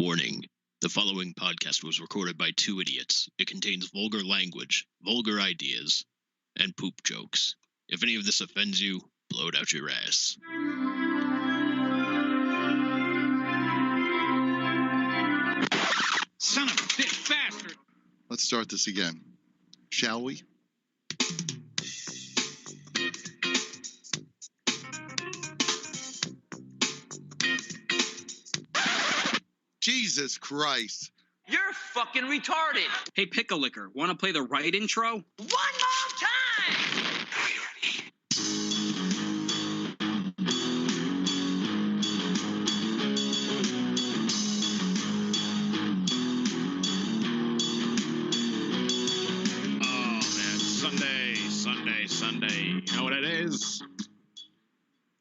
Warning. The following podcast was recorded by two idiots. It contains vulgar language, vulgar ideas, and poop jokes. If any of this offends you, blow it out your ass. Son of a bitch bastard! Let's start this again, shall we? Jesus Christ. You're fucking retarded. Hey, Pickle Licker, want to play the right intro? One more time! Oh, man. Sunday. You know what it is?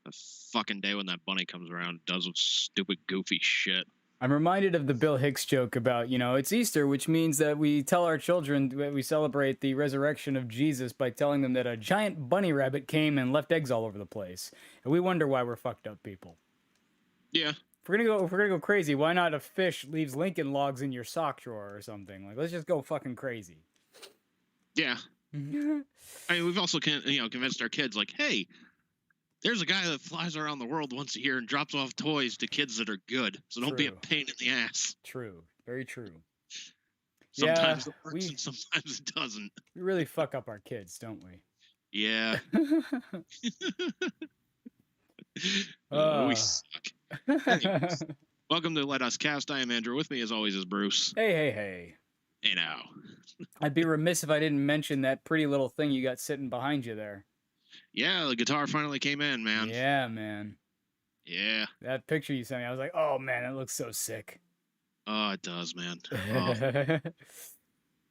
The fucking day when that bunny comes around and does some stupid, goofy shit. I'm reminded of the Bill Hicks joke about, it's Easter, which means that we tell our children that we celebrate the resurrection of Jesus by telling them that a giant bunny rabbit came and left eggs all over the place. And we wonder why we're fucked up people. Yeah. If we're gonna go crazy, why not a fish leaves Lincoln Logs in your sock drawer or something? Like, let's just go fucking crazy. Yeah. I mean, we've also convinced our kids, like, hey, there's a guy that flies around the world once a year and drops off toys to kids that are good. So don't be a pain in the ass. True. Very true. Sometimes it works and sometimes it doesn't. We really fuck up our kids, don't we? Yeah. We suck. Anyways, welcome to Let Us Cast. I am Andrew. With me, as always, is Bruce. Hey. Hey, now. I'd be remiss if I didn't mention that pretty little thing you got sitting behind you there. Yeah, the guitar finally came in, man. Yeah, man. Yeah. That picture you sent me, I was like, oh, man, it looks so sick. Oh, it does, man. Oh.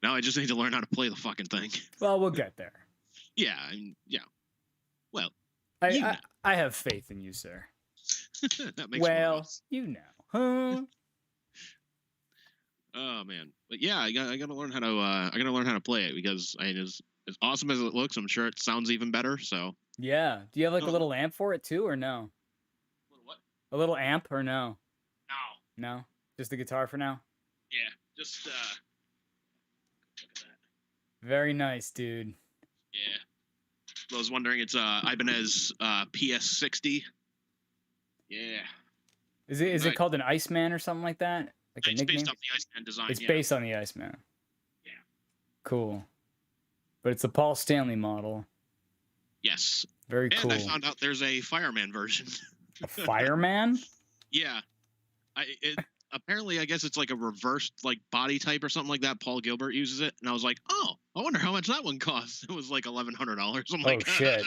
Now I just need to learn how to play the fucking thing. Well, we'll get there. Yeah. Well, I have faith in you, sir. That makes sense. Huh? Oh man, but yeah, I gotta learn how to play it because as awesome as it looks, I'm sure it sounds even better. So yeah, do you have like a little amp for it too, or no? What? A little amp or no? No, just the guitar for now. Yeah, just look at that. Very nice, dude. Yeah, I was wondering, it's Ibanez PS60. Yeah. Is it called an Iceman or something like that? Like a it's nickname? based off the Iceman design. It's based on the Iceman. Yeah. Cool. But it's a Paul Stanley model. Yes. Very cool. And I found out there's a Fireman version. A Fireman? Yeah. Apparently, I guess it's like a reversed like body type or something like that. Paul Gilbert uses it, and I was like, oh, I wonder how much that one costs. It was like $1,100. I'm like, shit.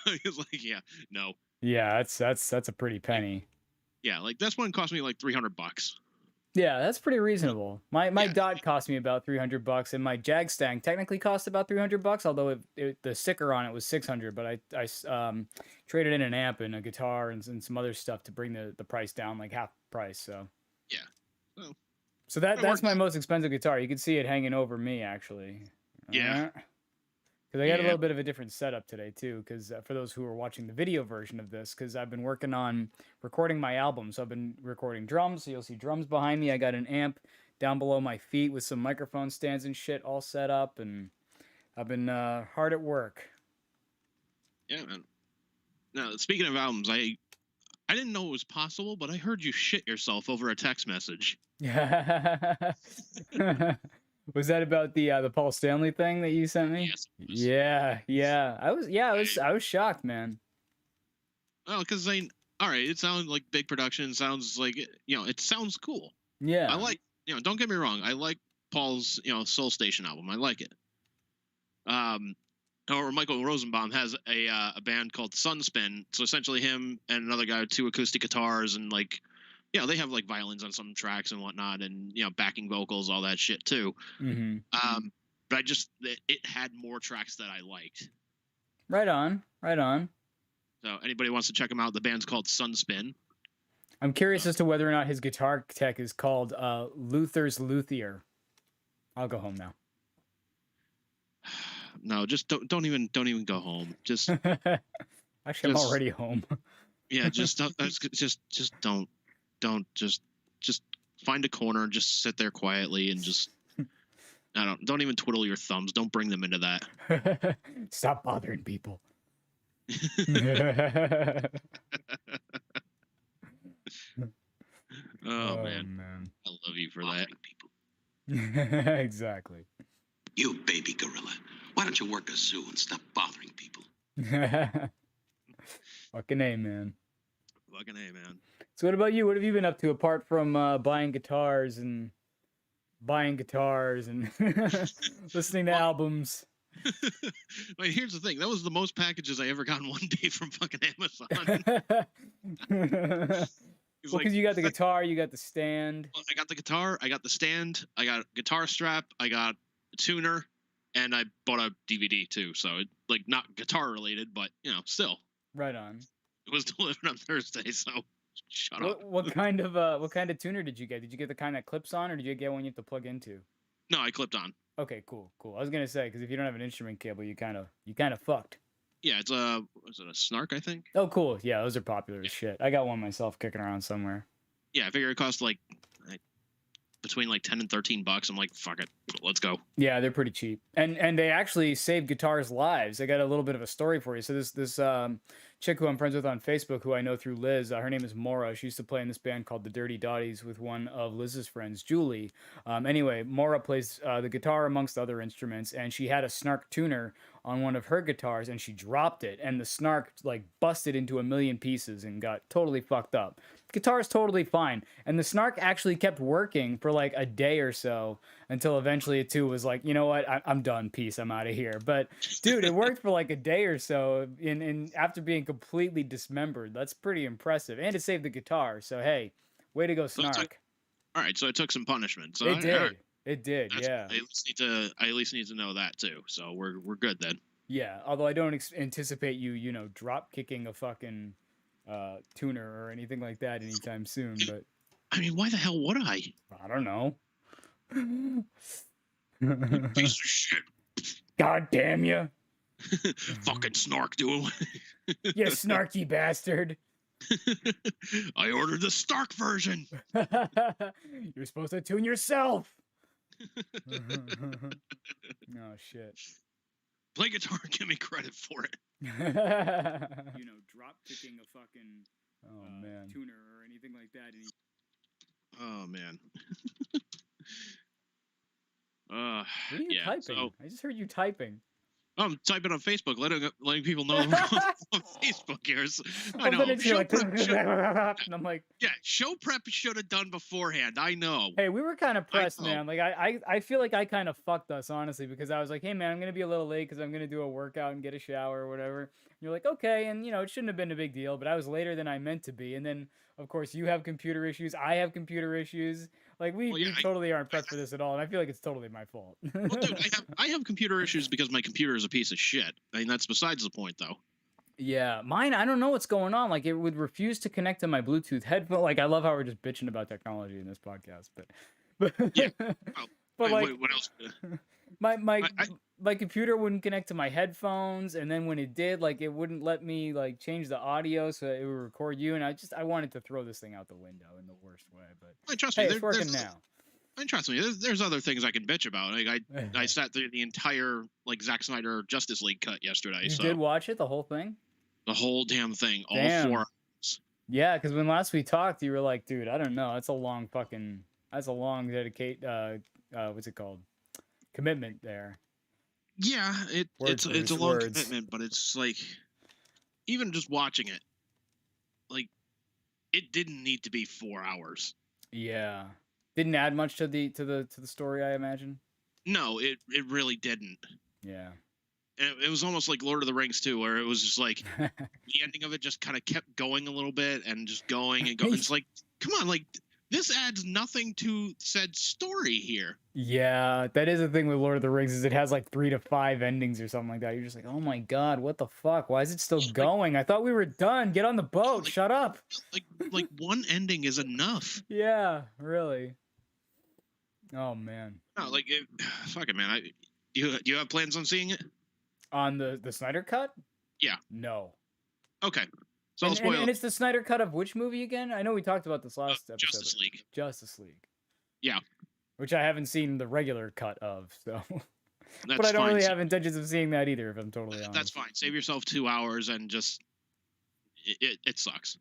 I was like, yeah, no. Yeah, that's a pretty penny. Yeah, like this one cost me like $300. Yeah, that's pretty reasonable. My Dot cost me about $300, and my Jag Stang technically cost about $300, although the sticker on it was $600. But I traded in an amp and a guitar and some other stuff to bring the price down, like half price. So yeah, so that's my most expensive guitar. You can see it hanging over me actually. Yeah. Because I got a little bit of a different setup today, too, because for those who are watching the video version of this, because I've been working on recording my album. So I've been recording drums, so you'll see drums behind me. I got an amp down below my feet with some microphone stands and shit all set up, and I've been hard at work. Yeah, man. Now, speaking of albums, I didn't know it was possible, but I heard you shit yourself over a text message. Was that about the Paul Stanley thing that you sent me? Yes. Yeah. I was shocked, man. Well, because all right, it sounds like big production. Sounds like it sounds cool. Yeah. I like don't get me wrong. I like Paul's Soul Station album. I like it. However, Michael Rosenbaum has a band called Sunspin. So essentially, him and another guy with two acoustic guitars and like. They have like violins on some tracks and whatnot, and backing vocals, all that shit too. Mm-hmm. But it had more tracks that I liked. Right on. So anybody wants to check them out, the band's called Sunspin. I'm curious as to whether or not his guitar tech is called Luther's Luthier. I'll go home now. No, just don't even go home. Just actually, I'm already home. Yeah, just don't find a corner and just sit there quietly and just don't even twiddle your thumbs. Don't bring them into that. Stop bothering people. Oh man, I love you for that. People. Exactly. You baby gorilla. Why don't you work a zoo and stop bothering people? Fucking A, man. Fucking A, man. So what about you? What have you been up to apart from buying guitars and listening to albums? Wait, here's the thing. That was the most packages I ever got in one day from fucking Amazon. Well, because you got the guitar, you got the stand. Well, I got the guitar, I got the stand, I got a guitar strap, I got a tuner, and I bought a DVD too. So it, like, not guitar related, but still. Right on. It was delivered on Thursday, so shut up. What kind of tuner did you get? Did you get the kind that clips on, or did you get one you have to plug into? No, I clipped on. Okay, cool. I was gonna say, because if you don't have an instrument cable, you kind of fucked. Yeah, it's a Snark, I think. Oh, cool. Yeah, those are popular as shit. I got one myself kicking around somewhere. Yeah, I figure it costs like between like $10 and $13. I'm like, fuck it, let's go. Yeah, they're pretty cheap, and they actually save guitars' lives. I got a little bit of a story for you. So this chick who I'm friends with on Facebook, who I know through Liz, her name is Maura. She used to play in this band called the Dirty Dotties with one of Liz's friends, Julie. Anyway, Maura plays the guitar amongst other instruments, and she had a Snark tuner on one of her guitars, and she dropped it, and the Snark like busted into a million pieces and got totally fucked up. Guitar's totally fine, and the Snark actually kept working for like a day or so until eventually it too was like, you know what, I'm done, peace, I'm out of here. But dude, it worked for like a day or so, in after being completely dismembered. That's pretty impressive, and it saved the guitar. So hey, way to go, Snark. All right, so it took some punishment. So It did. Right. It did, yeah. I at least need to know that too. So we're good then. Yeah, although I don't anticipate you, drop kicking a fucking tuner or anything like that anytime soon. But I mean, why the hell would I? I don't know. Piece of shit. God damn you! Fucking Snark, dude. You snarky bastard! I ordered the Stark version. You're supposed to tune yourself. Oh shit. Play guitar and give me credit for it. Drop kicking a fucking tuner or anything like that. Oh man. What are you typing? So, I just heard you typing. I'm typing on Facebook, letting people know on Facebook here. I know. And I'm like, yeah, show prep should have done beforehand. I know. Hey, we were kind of pressed, man. Like, I feel like I kind of fucked us, honestly, because I was like, hey, man, I'm going to be a little late because I'm going to do a workout and get a shower or whatever. And you're like, okay. And, it shouldn't have been a big deal, but I was later than I meant to be. And then, of course, you have computer issues. I have computer issues. Like, we totally aren't prepped for this at all. And I feel like it's totally my fault. Well, dude, I have computer issues because my computer is a piece of shit. I mean, that's besides the point, though. Yeah, mine, I don't know what's going on. Like, it would refuse to connect to my Bluetooth headphone. Like, I love how we're just bitching about technology in this podcast, but yeah. But like, what else? my computer wouldn't connect to my headphones, and then when it did, like, it wouldn't let me like change the audio so it would record you. And I wanted to throw this thing out the window in the worst way. But trust hey, me, it's working now. And trust me, there's other things I can bitch about. Like I sat through the entire like Zack Snyder Justice League cut yesterday. You did watch it, the whole thing? The whole damn thing, all 4 hours. Yeah, because when last we talked, you were like, dude, I don't know, that's a long what's it called? Commitment there. Yeah, it's a long commitment, but it's like, even just watching it, like, it didn't need to be 4 hours. Yeah. Didn't add much to the story, I imagine. No, it really didn't. Yeah. And it was almost like Lord of the Rings too, where it was just like the ending of it just kind of kept going a little bit and just going and going. It's like, come on, like, this adds nothing to said story here. Yeah, that is the thing with Lord of the Rings, is it has like 3 to 5 endings or something like that. You're just like, oh my god, what the fuck? Why is it still going? I thought we were done. Get on the boat. Like, shut up. Like one ending is enough. Yeah, really. Oh man. No, like, fuck it, man. Do you have plans on seeing it? On the Snyder Cut? Yeah. No. Okay. So I'll spoil. And it's the Snyder Cut of which movie again? I know we talked about this last episode. Justice League. Justice League. Yeah. Which I haven't seen the regular cut of, so. That's But I don't fine. really have intentions of seeing that either, if I'm totally honest. That's fine. Save yourself 2 hours and just it sucks.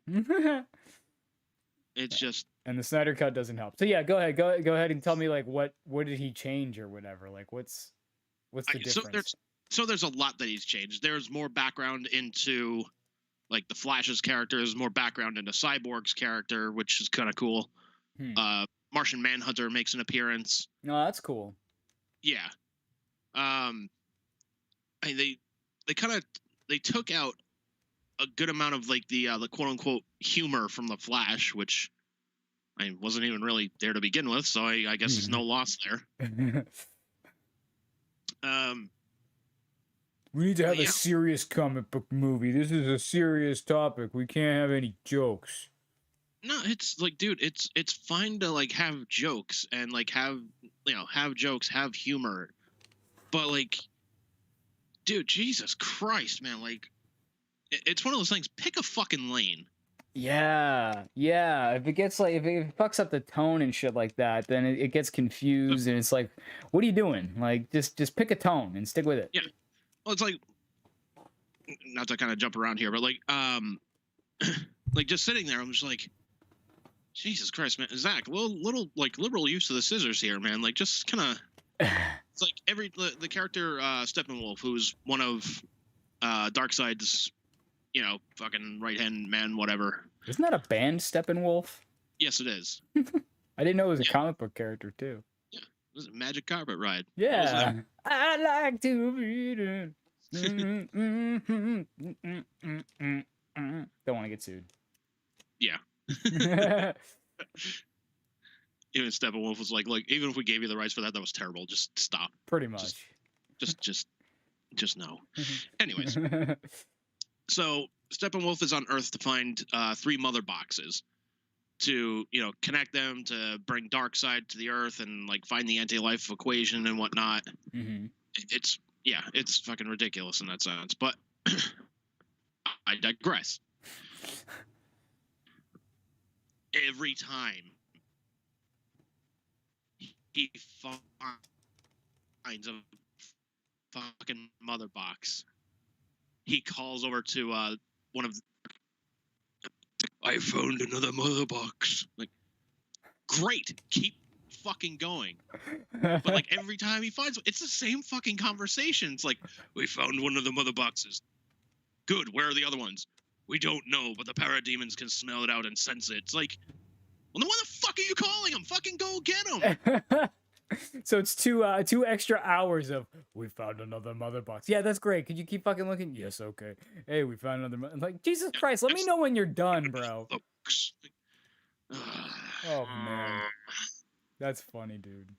It's just. And the Snyder cut doesn't help. So yeah, go ahead and tell me like what did he change or whatever? Like what's the difference? So there's a lot that he's changed. There's more background into like the Flash's character. There's more background into Cyborg's character, which is kind of cool. Martian Manhunter makes an appearance. No, that's cool. Yeah. They took out a good amount of like the quote unquote humor from the Flash, which I wasn't even really there to begin with, so I guess there's no loss there. We need to have a serious comic book movie. This is a serious topic. We can't have any jokes. No, it's like, dude, it's fine to like have jokes and like have jokes, have humor, but like, dude, Jesus Christ, man, like, it's one of those things. Pick a fucking lane. Yeah. If it fucks up the tone and shit like that, then it gets confused and it's like, what are you doing? Like, just pick a tone and stick with it. Yeah. Well, it's like, not to kind of jump around here, but like, like just sitting there, I'm just like, Jesus Christ, man, Zach, little like liberal use of the scissors here, man. Like, just kind of, it's like the character Steppenwolf, who's one of Darkseid's, fucking right-hand man, whatever. Isn't that a band, Steppenwolf? Yes, it is. I didn't know it was a comic book character, too. Yeah. It was a Magic Carpet Ride. Yeah. I like to read it. Don't want to get sued. Yeah. Even Steppenwolf was like, even if we gave you the rights for that was terrible. Just stop. Pretty much. Just no. Anyways. So Steppenwolf is on Earth to find 3 mother boxes to, connect them to bring Darkseid to the Earth and like find the anti-life equation and whatnot. Mm-hmm. It's fucking ridiculous in that sense. But I digress. Every time he finds a fucking mother box, he calls over to one of the, I found another mother box. Like, great, keep fucking going. But like every time he finds, it's the same fucking conversation. It's like, we found one of the mother boxes. Good, where are the other ones? We don't know, but the parademons can smell it out and sense it. It's like, well, then why the fuck are you calling them? Fucking go get them. So it's two extra hours of, we found another mother box. Yeah, that's great. Could you keep fucking looking? Yes, okay. Hey, we found another like, Jesus Christ, let me know when you're done, bro. Oh, man. That's funny, dude.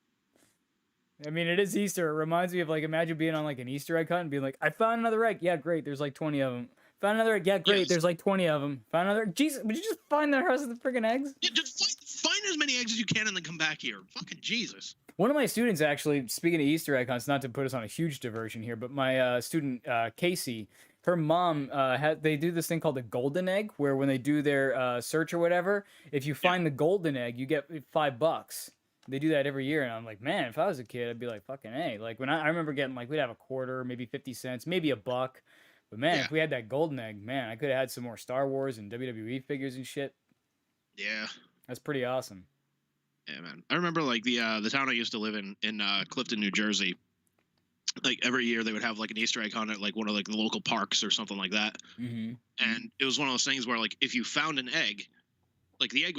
I mean, it is Easter. It reminds me of, like, imagine being on, like, an Easter egg hunt and being like, I found another egg. Yeah, great. There's, like, 20 of them. Found another egg. Yeah, great. Yes. There's, like, 20 of them. Found another. Jesus, would you just find the rest of the freaking eggs? Yeah, just find as many eggs as you can and then come back here. Fucking Jesus. One of my students, actually, speaking of Easter egg hunts, not to put us on a huge diversion here, but my student, Casey, her mom, they do this thing called the golden egg, where when they do their search or whatever, if you find the golden egg, you get $5. They do that every year, and I'm like, man, if I was a kid, I'd be like, fucking A. Like, when I remember getting, like, we'd have a quarter, maybe 50 cents, maybe $1. But, man, if we had that golden egg, man, I could have had some more Star Wars and WWE figures and shit. Yeah. That's pretty awesome. Yeah, man. I remember, like, the town I used to live in Clifton, New Jersey. Like, every year they would have, like, an Easter egg hunt at, like, one of, like, the local parks or something like that. Mm-hmm. And it was one of those things where, like, if you found an egg, like, the egg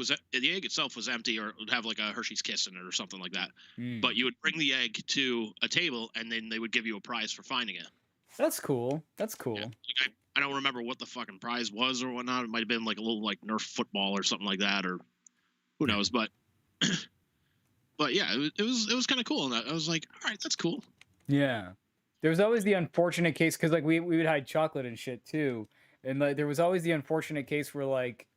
itself was empty or it would have, like, a Hershey's Kiss in it or something like that. Mm. But you would bring the egg to a table, and then they would give you a prize for finding it. That's cool. That's cool. Yeah. Like, I don't remember what the fucking prize was or whatnot. It might have been, like, a little, like, Nerf football or something like that, or who knows, but... But yeah, it was kind of cool, and I was like, all right, that's cool. Yeah, there was always the unfortunate case because like we would hide chocolate and shit too, and like there was always the unfortunate case where like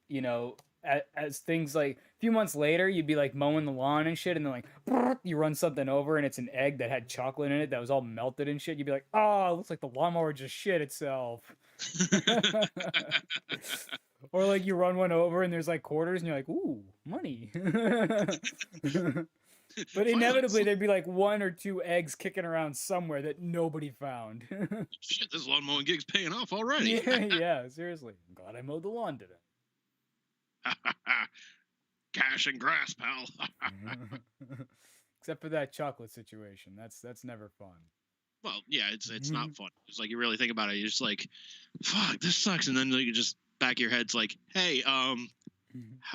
as things like a few months later you'd be like mowing the lawn and shit, and then like you run something over and it's an egg that had chocolate in it that was all melted and shit. You'd be like, oh, it looks like the lawnmower just shit itself. Or like you run one over and there's like quarters and you're like, ooh, money. But inevitably, there'd be like 1 or 2 eggs kicking around somewhere that nobody found. Shit, this lawn mowing gig's paying off already. Yeah, seriously. I'm glad I mowed the lawn today. Cash and grass, pal. Except for that chocolate situation. That's never fun. Well, yeah, it's not fun. It's like you really think about it, you're just like, fuck, this sucks. And then you just back of your head's like, hey, how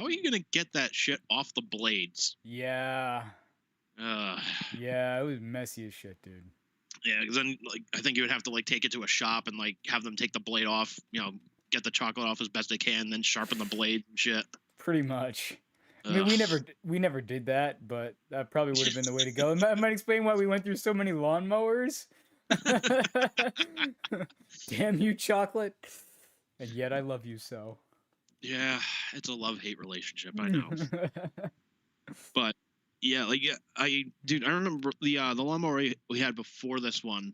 are you gonna get that shit off the blades? Yeah. Yeah, it was messy as shit, dude. Yeah, because then like I think you would have to like take it to a shop and like have them take the blade off, get the chocolate off as best they can, then sharpen the blade and shit. Pretty much. I mean, we never did that, but that probably would have been the way to go. It might explain why we went through so many lawnmowers. Damn you, chocolate. And yet I love you so. Yeah, it's a love-hate relationship, I know. But yeah, like I remember the lawnmower we had before this one.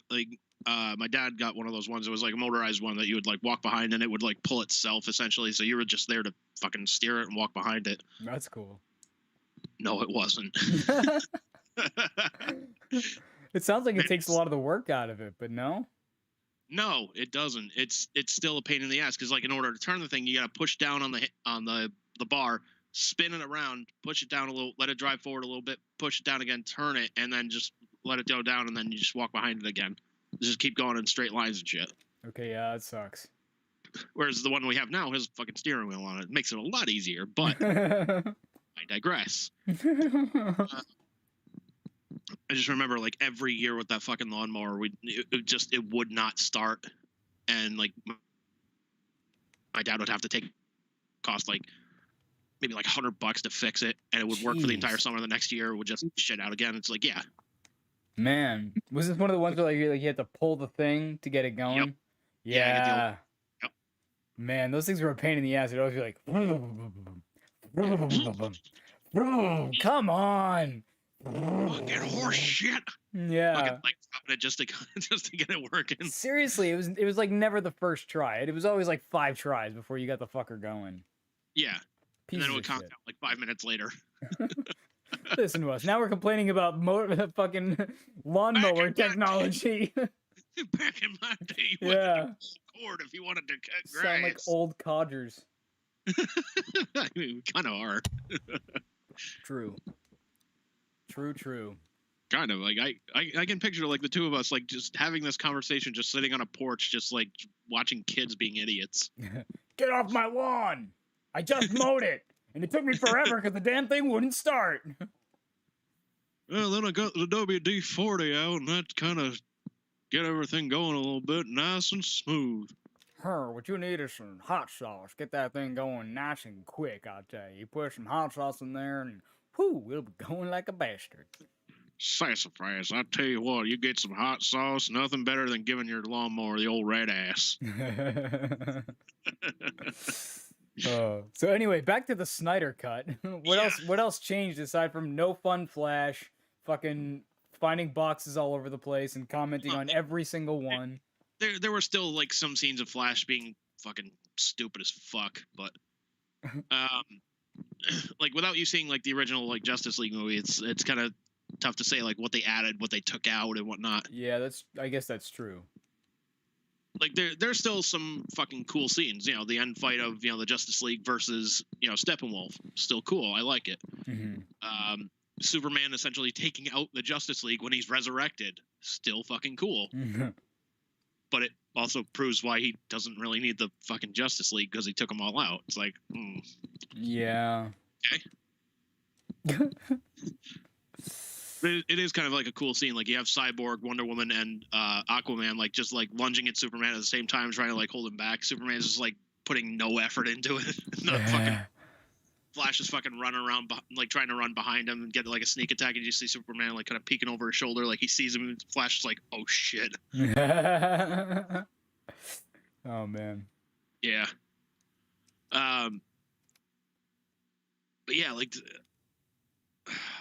Like my dad got one of those ones. It was like a motorized one that you would like walk behind and it would like pull itself essentially. So you were just there to fucking steer it and walk behind it. That's cool. No, it wasn't. It sounds like it takes a lot of the work out of it, but no. No, it doesn't. It's still a pain in the ass because like in order to turn the thing, you got to push down on the bar, spin it around, push it down a little, let it drive forward a little bit, push it down again, turn it, and then just let it go down, and then you just walk behind it again. Just keep going in straight lines and shit. Okay, yeah, that sucks. Whereas the one we have now has a fucking steering wheel on it. It makes it a lot easier, but I digress. I just remember like every year with that fucking lawnmower, it would not start, and like my dad would have to cost like maybe like $100 to fix it, and it would work for the entire summer. The next year it would just shit out again. It's like, yeah. Man, was this one of the ones where like you had to pull the thing to get it going? Yep. Yeah. Yep. Man, those things were a pain in the ass. It'd always be like, come on. Fucking horse shit. Yeah. Fucking like stopping it just to get it working. Seriously, it was like never the first try. It was always like 5 tries before you got the fucker going. Yeah. And then it would Pieces of count down like 5 minutes later. Listen to us. Now we're complaining about fucking lawnmower technology. Back in my day, you had to pull a cord if you wanted to cut grass. Sound like old codgers. I mean, we kind of are. True. True. Kind of like I can picture like the two of us like just having this conversation, just sitting on a porch, just like watching kids being idiots. Get off my lawn! I just mowed it, and it took me forever because the damn thing wouldn't start. Well, then I got the WD-40 out, and that kind of get everything going a little bit nice and smooth. What you need is some hot sauce. Get that thing going nice and quick, I'll tell you. You put some hot sauce in there, and whoo, it'll be going like a bastard. Sassafras, I tell you what, you get some hot sauce, nothing better than giving your lawnmower the old red ass. So anyway, back to the Snyder Cut. What else changed aside from no fun Flash, fucking finding boxes all over the place and commenting on every single one? There were still like some scenes of Flash being fucking stupid as fuck, but like without you seeing like the original like Justice League movie, it's kind of tough to say like what they added, what they took out, and whatnot. Yeah, I guess that's true. Like there's still some fucking cool scenes. You know, the end fight of the Justice League versus Steppenwolf, still cool. I like it. Mm-hmm. Superman essentially taking out the Justice League when he's resurrected, still fucking cool. Mm-hmm. But it also proves why he doesn't really need the fucking Justice League because he took them all out. It's like, yeah. Okay. It is kind of like a cool scene. Like you have Cyborg, Wonder Woman, and Aquaman like just like lunging at Superman at the same time, trying to like hold him back. Superman's just like putting no effort into it. Not fucking. Flash is fucking running around, like trying to run behind him and get like a sneak attack, and you see Superman like kind of peeking over his shoulder, like he sees him, and Flash is like, "Oh shit!" Oh man. Yeah. But yeah, like.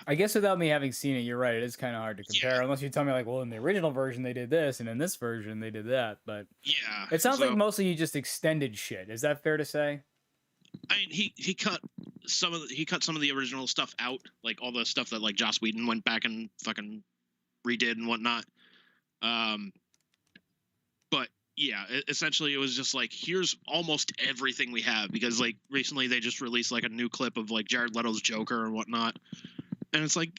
I guess without me having seen it, you're right. It is kind of hard to compare, unless you tell me like, well, in the original version they did this, and in this version they did that. But yeah, it sounds like mostly you just extended shit. Is that fair to say? I mean, he cut he cut some of the original stuff out, like all the stuff that like Joss Whedon went back and fucking redid and whatnot. But yeah, essentially it was just like, here's almost everything we have, because like recently they just released like a new clip of like Jared Leto's Joker and whatnot, and it's like,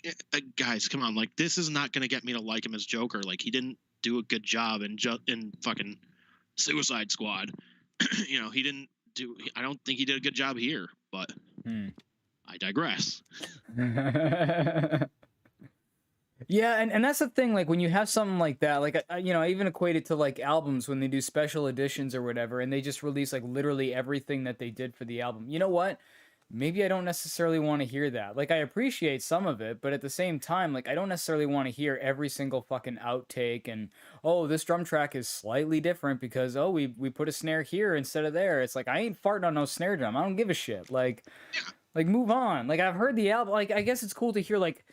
guys, come on, like this is not gonna get me to like him as Joker. Like he didn't do a good job in fucking Suicide Squad. You know, he didn't do. I don't think he did a good job here, but I digress. Yeah, and that's the thing, like when you have something like that, like I even equate it to like albums when they do special editions or whatever, and they just release like literally everything that they did for the album. You know what? Maybe I don't necessarily want to hear that. Like I appreciate some of it, but at the same time, like I don't necessarily want to hear every single fucking outtake and, oh, this drum track is slightly different because, oh, we put a snare here instead of there. It's like, I ain't farting on no snare drum. I don't give a shit. Like move on. Like I've heard the album. Like I guess it's cool to hear like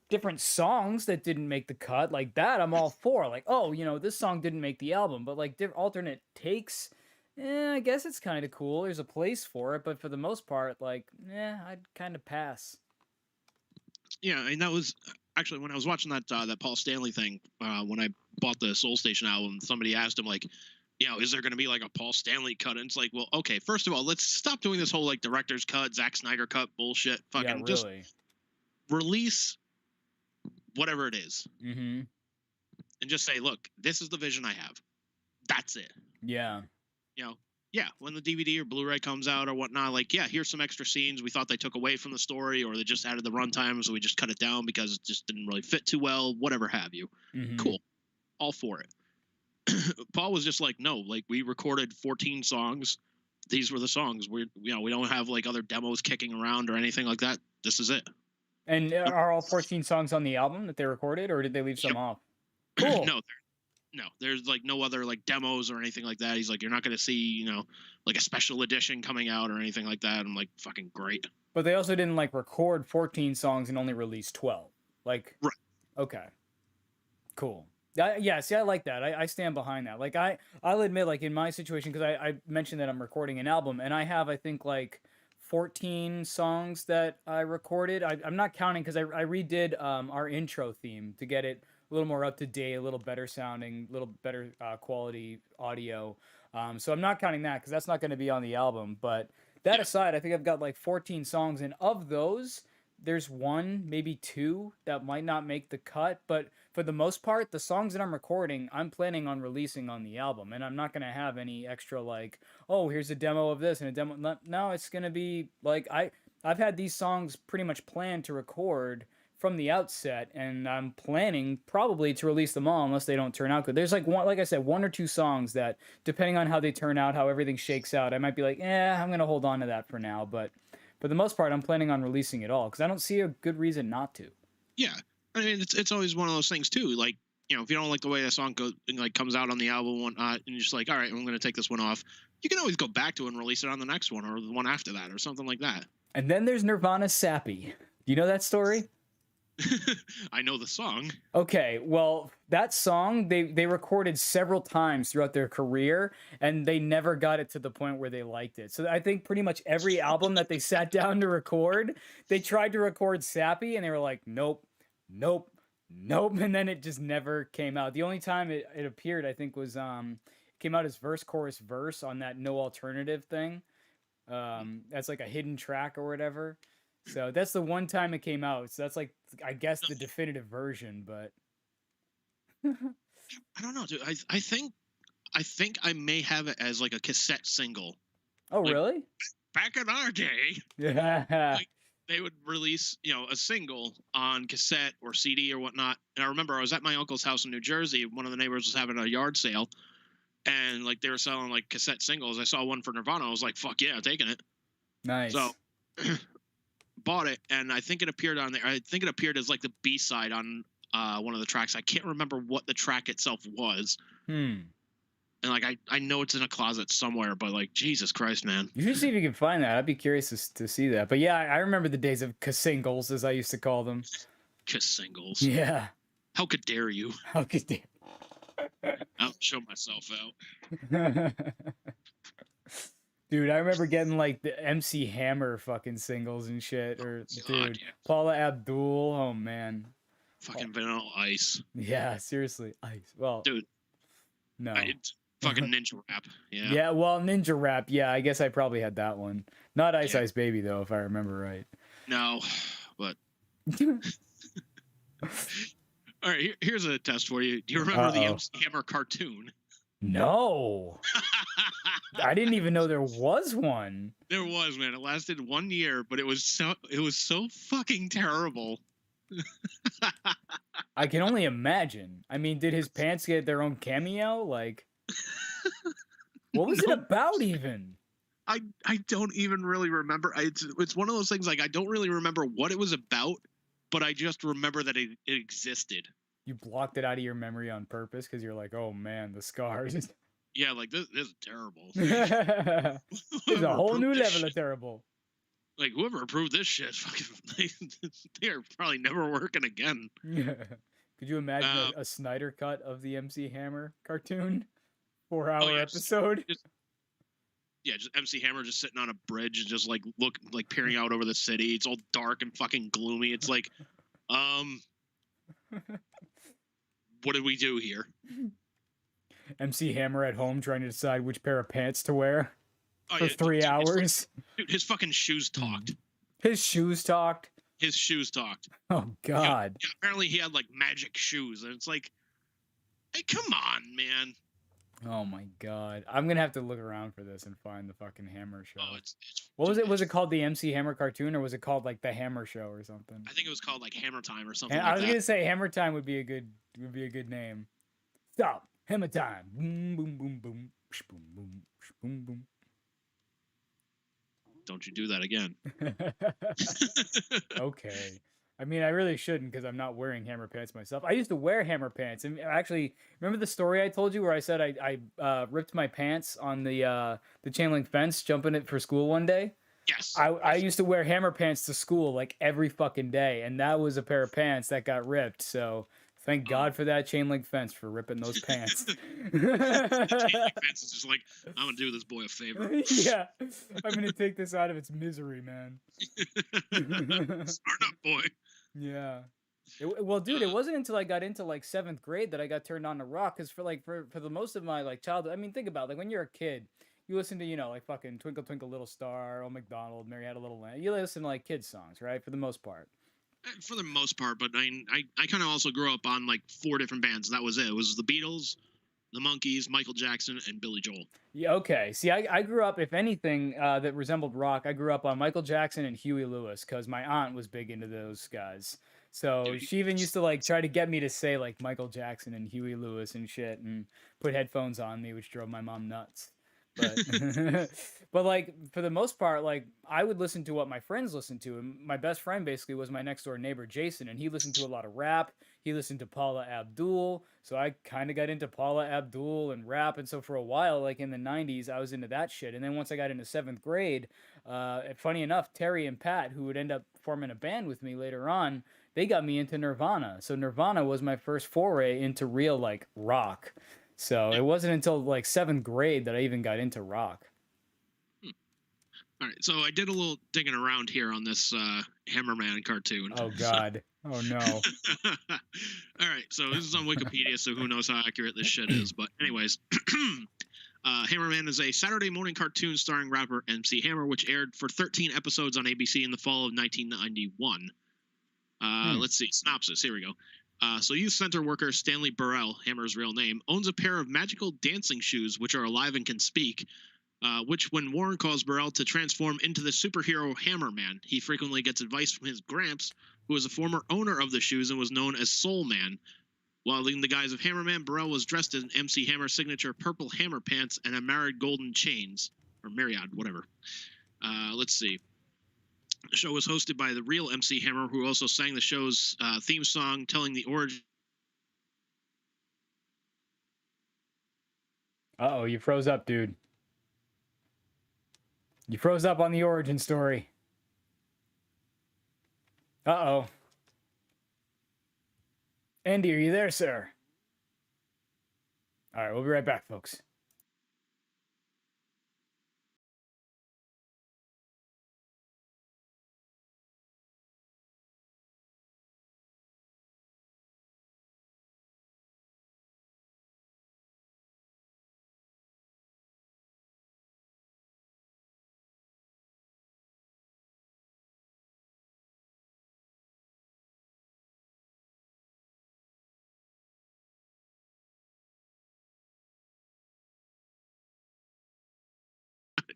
different songs that didn't make the cut, like that I'm all for. Like, oh, this song didn't make the album, but like alternate takes, I guess it's kind of cool. There's a place for it, but for the most part, like, I'd kind of pass. Yeah, and that was actually when I was watching that Paul Stanley thing, when I bought the Soul Station album, somebody asked him like, is there going to be like a Paul Stanley cut? And it's like, well, okay, first of all, let's stop doing this whole like director's cut, Zack Snyder cut bullshit. Fucking really. Just release whatever it is, and just say, look, this is the vision I have. That's it. Yeah. Yeah, when the DVD or Blu-ray comes out or whatnot, like, yeah, here's some extra scenes we thought they took away from the story, or they just added the runtime, so we just cut it down because it just didn't really fit too well, whatever have you. Cool. All for it. Paul was just like, no, like, we recorded 14 songs. These were the songs. We don't have, like, other demos kicking around or anything like that. This is it. And are all 14 songs on the album that they recorded, or did they leave some off? Cool. No, there's like no other like demos or anything like that. He's like, you're not going to see, like a special edition coming out or anything like that. I'm like, fucking great. But they also didn't like record 14 songs and only release 12. Like, right. Okay. Cool. Yeah, see, I like that. I stand behind that. Like, I'll admit, like, in my situation, because I mentioned that I'm recording an album, and I have, I think, like, 14 songs that I recorded. I'm not counting because I redid our intro theme to get it a little more up to date, a little better sounding, a little better quality audio. So I'm not counting that because that's not going to be on the album. But that aside, I think I've got like 14 songs, and of those, there's one, maybe two that might not make the cut. But for the most part, the songs that I'm recording, I'm planning on releasing on the album, and I'm not going to have any extra like, oh, here's a demo of this and a demo. No, it's going to be like I've had these songs pretty much planned to record from the outset, and I'm planning probably to release them all unless they don't turn out good. There's like like I said, one or two songs that, depending on how they turn out, how everything shakes out, I might be like, I'm going to hold on to that for now. But for the most part, I'm planning on releasing it all because I don't see a good reason not to. Yeah. I mean, it's always one of those things too. Like, if you don't like the way a song goes, like comes out on the album and whatnot, and you're just like, all right, I'm going to take this one off. You can always go back to it and release it on the next one or the one after that or something like that. And then there's Nirvana's Sappy. Do you know that story? I know the song. Okay, well, that song, they recorded several times throughout their career, and they never got it to the point where they liked it. So I think pretty much every album that they sat down to record, they tried to record Sappy, and they were like, nope, and then it just never came out. The only time it appeared, I think, was came out as verse, chorus, verse on that No Alternative thing. That's like a hidden track or whatever. So that's the one time it came out. So that's like, I guess, the definitive version, but I don't know, dude. I think I may have it as like a cassette single. Oh, like, really? Back in our day, like, they would release, a single on cassette or CD or whatnot. And I remember I was at my uncle's house in New Jersey. One of the neighbors was having a yard sale, and like they were selling like cassette singles. I saw one for Nirvana. I was like, fuck yeah, I'm taking it. Nice. So bought it, and I think it appeared on there. I think it appeared as like the B-side on one of the tracks. I can't remember what the track itself was. And like I know it's in a closet somewhere, but like, Jesus Christ, man. You should see if you can find that. I'd be curious to see that. But yeah, I remember the days of singles, as I used to call them. Singles. Yeah. How could dare you? How could dare? I'll show myself out. Dude, I remember getting like the MC Hammer fucking singles and shit. Or dude, yeah. Paula Abdul. Oh man. Fucking Vanilla Ice. Yeah, seriously. Ice. Well, Dude. no. It's fucking Ninja Rap. Yeah. Yeah, well, Ninja Rap. Yeah, I guess I probably had that one. Not Ice Yeah. Ice Baby though, if I remember right. No, but all right. Here's a test for you. Do you remember the MC Hammer cartoon? No. I didn't even know there was one. There was, man. It lasted 1 year, but it was so fucking terrible. I can only imagine. I mean, did his pants get their own cameo? Like, what was it about even? I don't even really remember. It's one of those things, like, I don't really remember what it was about, but I just remember that it existed. You blocked it out of your memory on purpose because you're like, oh man, the scars. Yeah, like this is terrible. There's a whole new level of terrible. Like, whoever approved this shit, fucking, they're probably never working again. Could you imagine a Snyder cut of the MC Hammer cartoon? 4-hour Oh, yeah, episode? Just MC Hammer just sitting on a bridge and just like peering out over the city. It's all dark and fucking gloomy. It's like, what did we do here? MC Hammer at home trying to decide which pair of pants to wear for Yeah, 3 hours. Dude, his fucking shoes talked. His shoes talked. His shoes talked. Oh God. Yeah, apparently he had like magic shoes, and it's like, hey, come on, man. Oh my God. I'm gonna have to look around for this and find the fucking Hammer show. Oh, what was it? Was it called the MC Hammer cartoon, or was it called like the Hammer Show or something? I think it was called like Hammer Time or something. I was gonna say Hammer Time would be a good name. Stop. Hammer Time. Boom boom boom boom. Boom boom boom boom. Don't you do that again. Okay. I mean, I really shouldn't because I'm not wearing Hammer pants myself. I used to wear Hammer pants, and actually, remember the story I told you where I said I ripped my pants on the chain link fence jumping it for school one day? Yes. I used to wear Hammer pants to school like every fucking day, and that was a pair of pants that got ripped. So thank God for that chain link fence for ripping those pants. The chain link fence is just like, I'm gonna do this boy a favor. Yeah, I'm gonna take this out of its misery, man. Smart up, boy. Yeah. Well, dude, it wasn't until I got into like 7th grade that I got turned on to rock. Because for the most of my like childhood, I mean, think about it, like when you're a kid, you listen to like fucking Twinkle Twinkle Little Star, Old MacDonald, Mary Had a Little Lamb. You listen to like kids songs, right? For the most part. For the most part, but I kind of also grew up on like 4 different bands. That was it. It was the Beatles, the Monkees, Michael Jackson, and Billy Joel. Yeah, okay. See, I grew up, if anything that resembled rock, I grew up on Michael Jackson and Huey Lewis because my aunt was big into those guys. So she even used to like try to get me to say like Michael Jackson and Huey Lewis and shit and put headphones on me, which drove my mom nuts. But but like for the most part, like I would listen to what my friends listened to, and my best friend basically was my next door neighbor Jason, and he listened to a lot of rap. He listened to Paula Abdul, so I kind of got into Paula Abdul and rap, and so for a while, like in the '90s, I was into that shit. And then once I got into 7th grade, funny enough, Terry and Pat, who would end up forming a band with me later on, they got me into Nirvana. So Nirvana was my first foray into real like rock. So it wasn't until like 7th grade that I even got into rock. All right, so I did a little digging around here on this Hammerman cartoon. Oh God! Oh no! All right, so this is on Wikipedia, so who knows how accurate this shit is. But anyways, Hammerman is a Saturday morning cartoon starring rapper MC Hammer, which aired for 13 episodes on ABC in the fall of 1991. Let's see, synopsis. Here we go. So youth center worker Stanley Burrell, Hammer's real name, owns a pair of magical dancing shoes which are alive and can speak, which when Warren calls Burrell to transform into the superhero Hammerman, he frequently gets advice from his Gramps, who was a former owner of the shoes and was known as Soul Man. While in the guise of Hammerman, Burrell was dressed in MC Hammer's signature purple hammer pants and a married golden chains, or Myriad, whatever. Let's see. The show was hosted by the real MC Hammer, who also sang the show's theme song, telling the origin. Uh-oh, you froze up, dude. You froze up on the origin story. Uh-oh. Andy, are you there, sir? All right, we'll be right back, folks.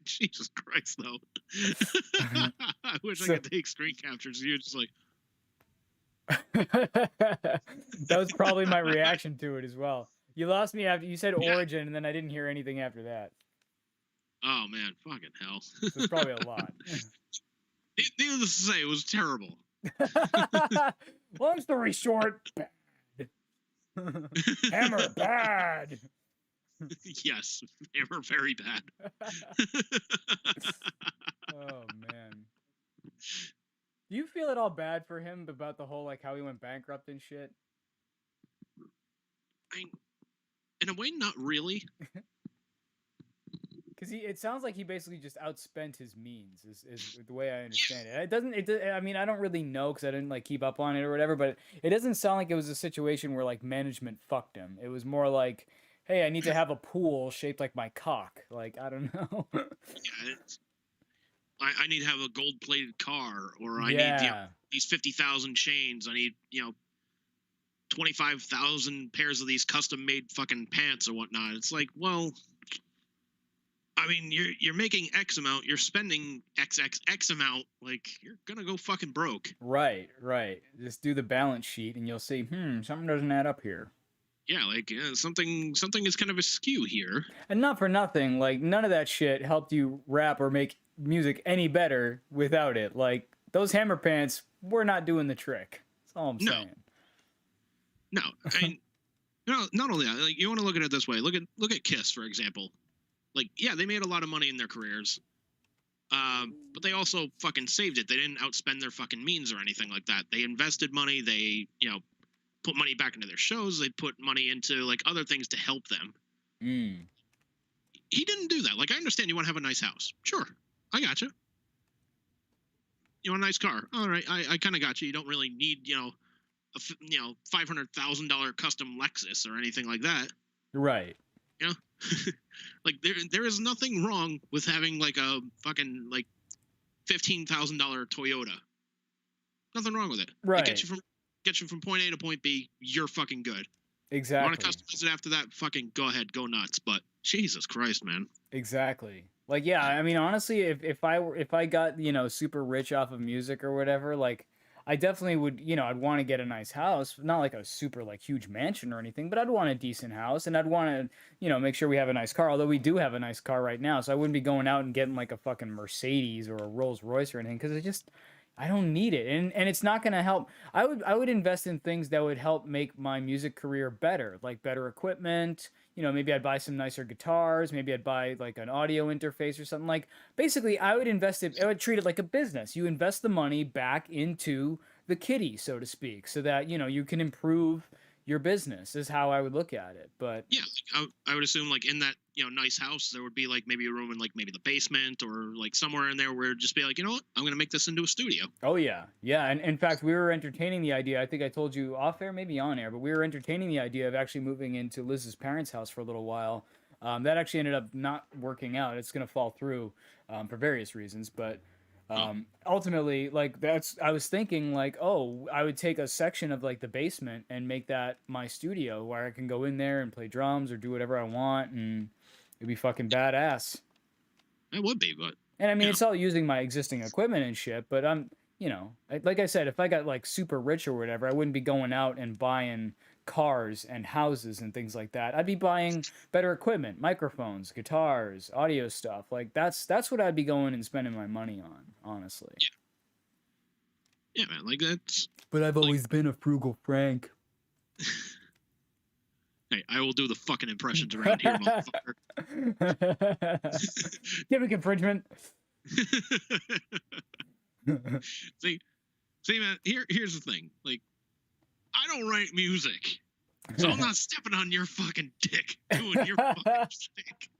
Jesus Christ, though. I wish So- I could take screen captures. You're just like, That was probably my reaction to it as well. You lost me after you said Yeah. origin, and then I didn't hear anything after that. oh man, fucking hell. So it's probably a lot. Needless to say, it was terrible. Long story short, bad. Hammer bad. Yes, they were very bad. Oh man. Do you feel at all bad for him about the whole like how he went bankrupt and shit? In a way, not really. Because it sounds like he basically just outspent his means, is the way I understand it. It doesn't. I mean, I don't really know because I didn't like keep up on it or whatever. But it doesn't sound like it was a situation where like management fucked him. It was more like, hey, I need to have a pool shaped like my cock. Like I don't know. Yeah, I need to have a gold-plated car, or I need Yeah. these 50,000 chains. I need 25,000 pairs of these custom-made fucking pants or whatnot. It's like, well, I mean, you're making X amount, you're spending X amount. Like, you're gonna go fucking broke. Right. Just do the balance sheet and you'll see, something doesn't add up here. Yeah, like something is kind of askew here. And not for nothing, like none of that shit helped you rap or make music any better without it. Like those hammer pants were not doing the trick. That's all I'm No. saying. No, I mean, not only that. Like, you want to look at it this way. Look at Kiss, for example. Like, yeah, they made a lot of money in their careers, but they also fucking saved it. They didn't outspend their fucking means or anything like that. They invested money. They put money back into their shows. They put money into like other things to help them. He didn't do that. Like, I understand you want to have a nice house. Sure, I got you. You want a nice car. All right, I kind of got you. You don't really need a $500,000 custom Lexus or anything like that. Right. Like there is nothing wrong with having like a fucking like $15,000 Toyota. Nothing wrong with it. Right. It get you from point A to point B. You're fucking good. Exactly. Want to customize it after that? Fucking go ahead, go nuts. But Jesus Christ, man. Exactly. Like, yeah, I mean, honestly, if I got, super rich off of music or whatever, like, I definitely would, I'd want to get a nice house, not like a super, like, huge mansion or anything, but I'd want a decent house, and I'd want to, make sure we have a nice car, although we do have a nice car right now, so I wouldn't be going out and getting, like, a fucking Mercedes or a Rolls Royce or anything, because I don't need it, and it's not going to help. I would invest in things that would help make my music career better, like better equipment. Maybe I'd buy some nicer guitars. Maybe I'd buy like an audio interface or something. Like, basically, I would treat it like a business. You invest the money back into the kitty, so to speak, so that you can improve your business. Is how I would look at it. But yeah, I would assume like in that nice house there would be like maybe a room in like maybe the basement or like somewhere in there where it'd just be like, you know what, I'm gonna make this into a studio. Oh yeah, and in fact we were entertaining the idea. I think I told you off air, maybe on air, but we were entertaining the idea of actually moving into Liz's parents' house for a little while. That actually ended up not working out. It's gonna fall through for various reasons, but. Ultimately, like I was thinking like, oh, I would take a section of like the basement and make that my studio where I can go in there and play drums or do whatever I want, and it'd be fucking badass. It would be, but and I mean, it's all using my existing equipment and shit, but I'm, like I said, if I got like super rich or whatever, I wouldn't be going out and buying cars and houses and things like that. I'd be buying better equipment, microphones, guitars, audio stuff. Like that's what I'd be going and spending my money on, honestly. Yeah, man, like that's. But I've always been a frugal Frank. Hey, I will do the fucking impressions around here, motherfucker. Gimmick infringement. See, man. Here's the thing. Like, I don't write music, so I'm not stepping on your fucking dick doing your fucking shtick.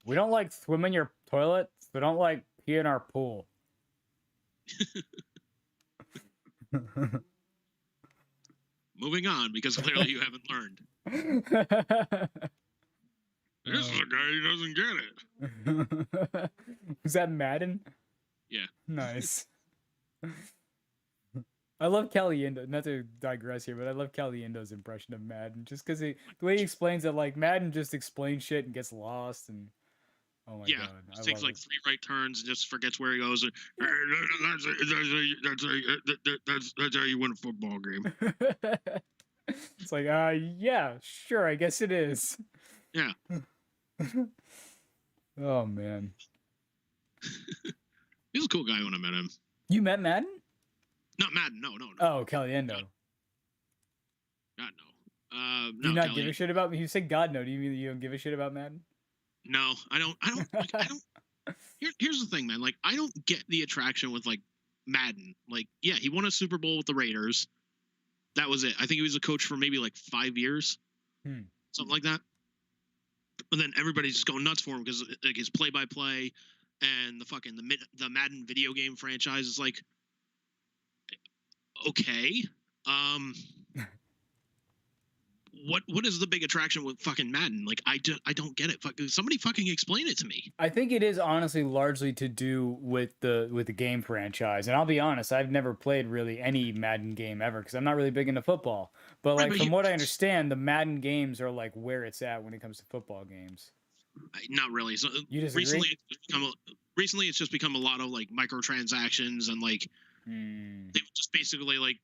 We don't like swim in your toilet. We don't like pee in our pool. Moving on, because clearly you haven't learned. This is a guy who doesn't get it. Is that Madden? Yeah. Nice. I love Kelly Indo. Not to digress here, but I love Kelly Indo's impression of Madden, just because the way he explains it, like Madden just explains shit and gets lost, and Oh my Yeah, god, I just takes love like it. 3 right turns and just forgets where he goes. And, that's how you win a football game. It's like, yeah, sure, I guess it is. Yeah. Oh man, He was a cool guy when I met him. you met Madden? Not Madden, no. Oh, Caliendo. God, no. Do you No, not Kelly. give a shit about? You said God no. Do you mean you don't give a shit about Madden? No, I don't. Like, I don't. Here's the thing, man. Like, I don't get the attraction with like Madden. Like, yeah, he won a Super Bowl with the Raiders. That was it. I think he was a coach for maybe like 5 years, something like that. But then everybody's just going nuts for him because like his play-by-play and the Madden video game franchise is like, okay, what is the big attraction with fucking Madden? Like, I don't get it. Somebody fucking explain it to me. I think it is honestly largely to do with the game franchise. And I'll be honest, I've never played really any Madden game ever because I'm not really big into football. But like from what I understand, the Madden games are like where it's at when it comes to football games. Not really. So You disagree? Recently it's just become a lot of like microtransactions and like they've just basically like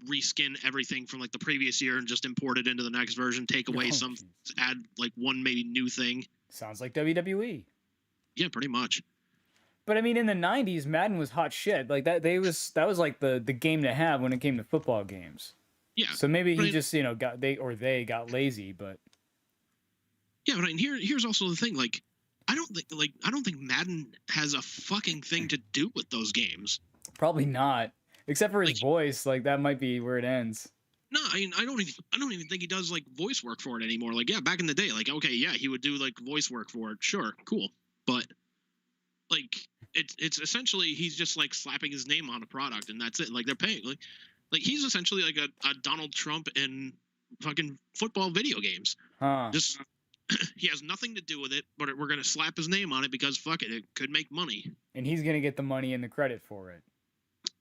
reskin everything from like the previous year and just import it into the next version, take away some, add like one maybe new thing. Sounds like WWE. Yeah, pretty much. But I mean, in the '90s, Madden was hot shit. Like that was like the game to have when it came to football games. Yeah. So maybe he just they got lazy, but yeah. But I mean, here's also the thing. Like, I don't think Madden has a fucking thing to do with those games. Probably not. Except for his voice, like that might be where it ends. No, I mean, I don't even think he does like voice work for it anymore. Like, yeah, back in the day, like, okay, yeah, he would do like voice work for it. Sure, cool, but like, it's essentially he's just like slapping his name on a product and that's it. Like they're paying like he's essentially like a Donald Trump in fucking football video games. Just he has nothing to do with it, but we're gonna slap his name on it because fuck it could make money. And he's gonna get the money and the credit for it.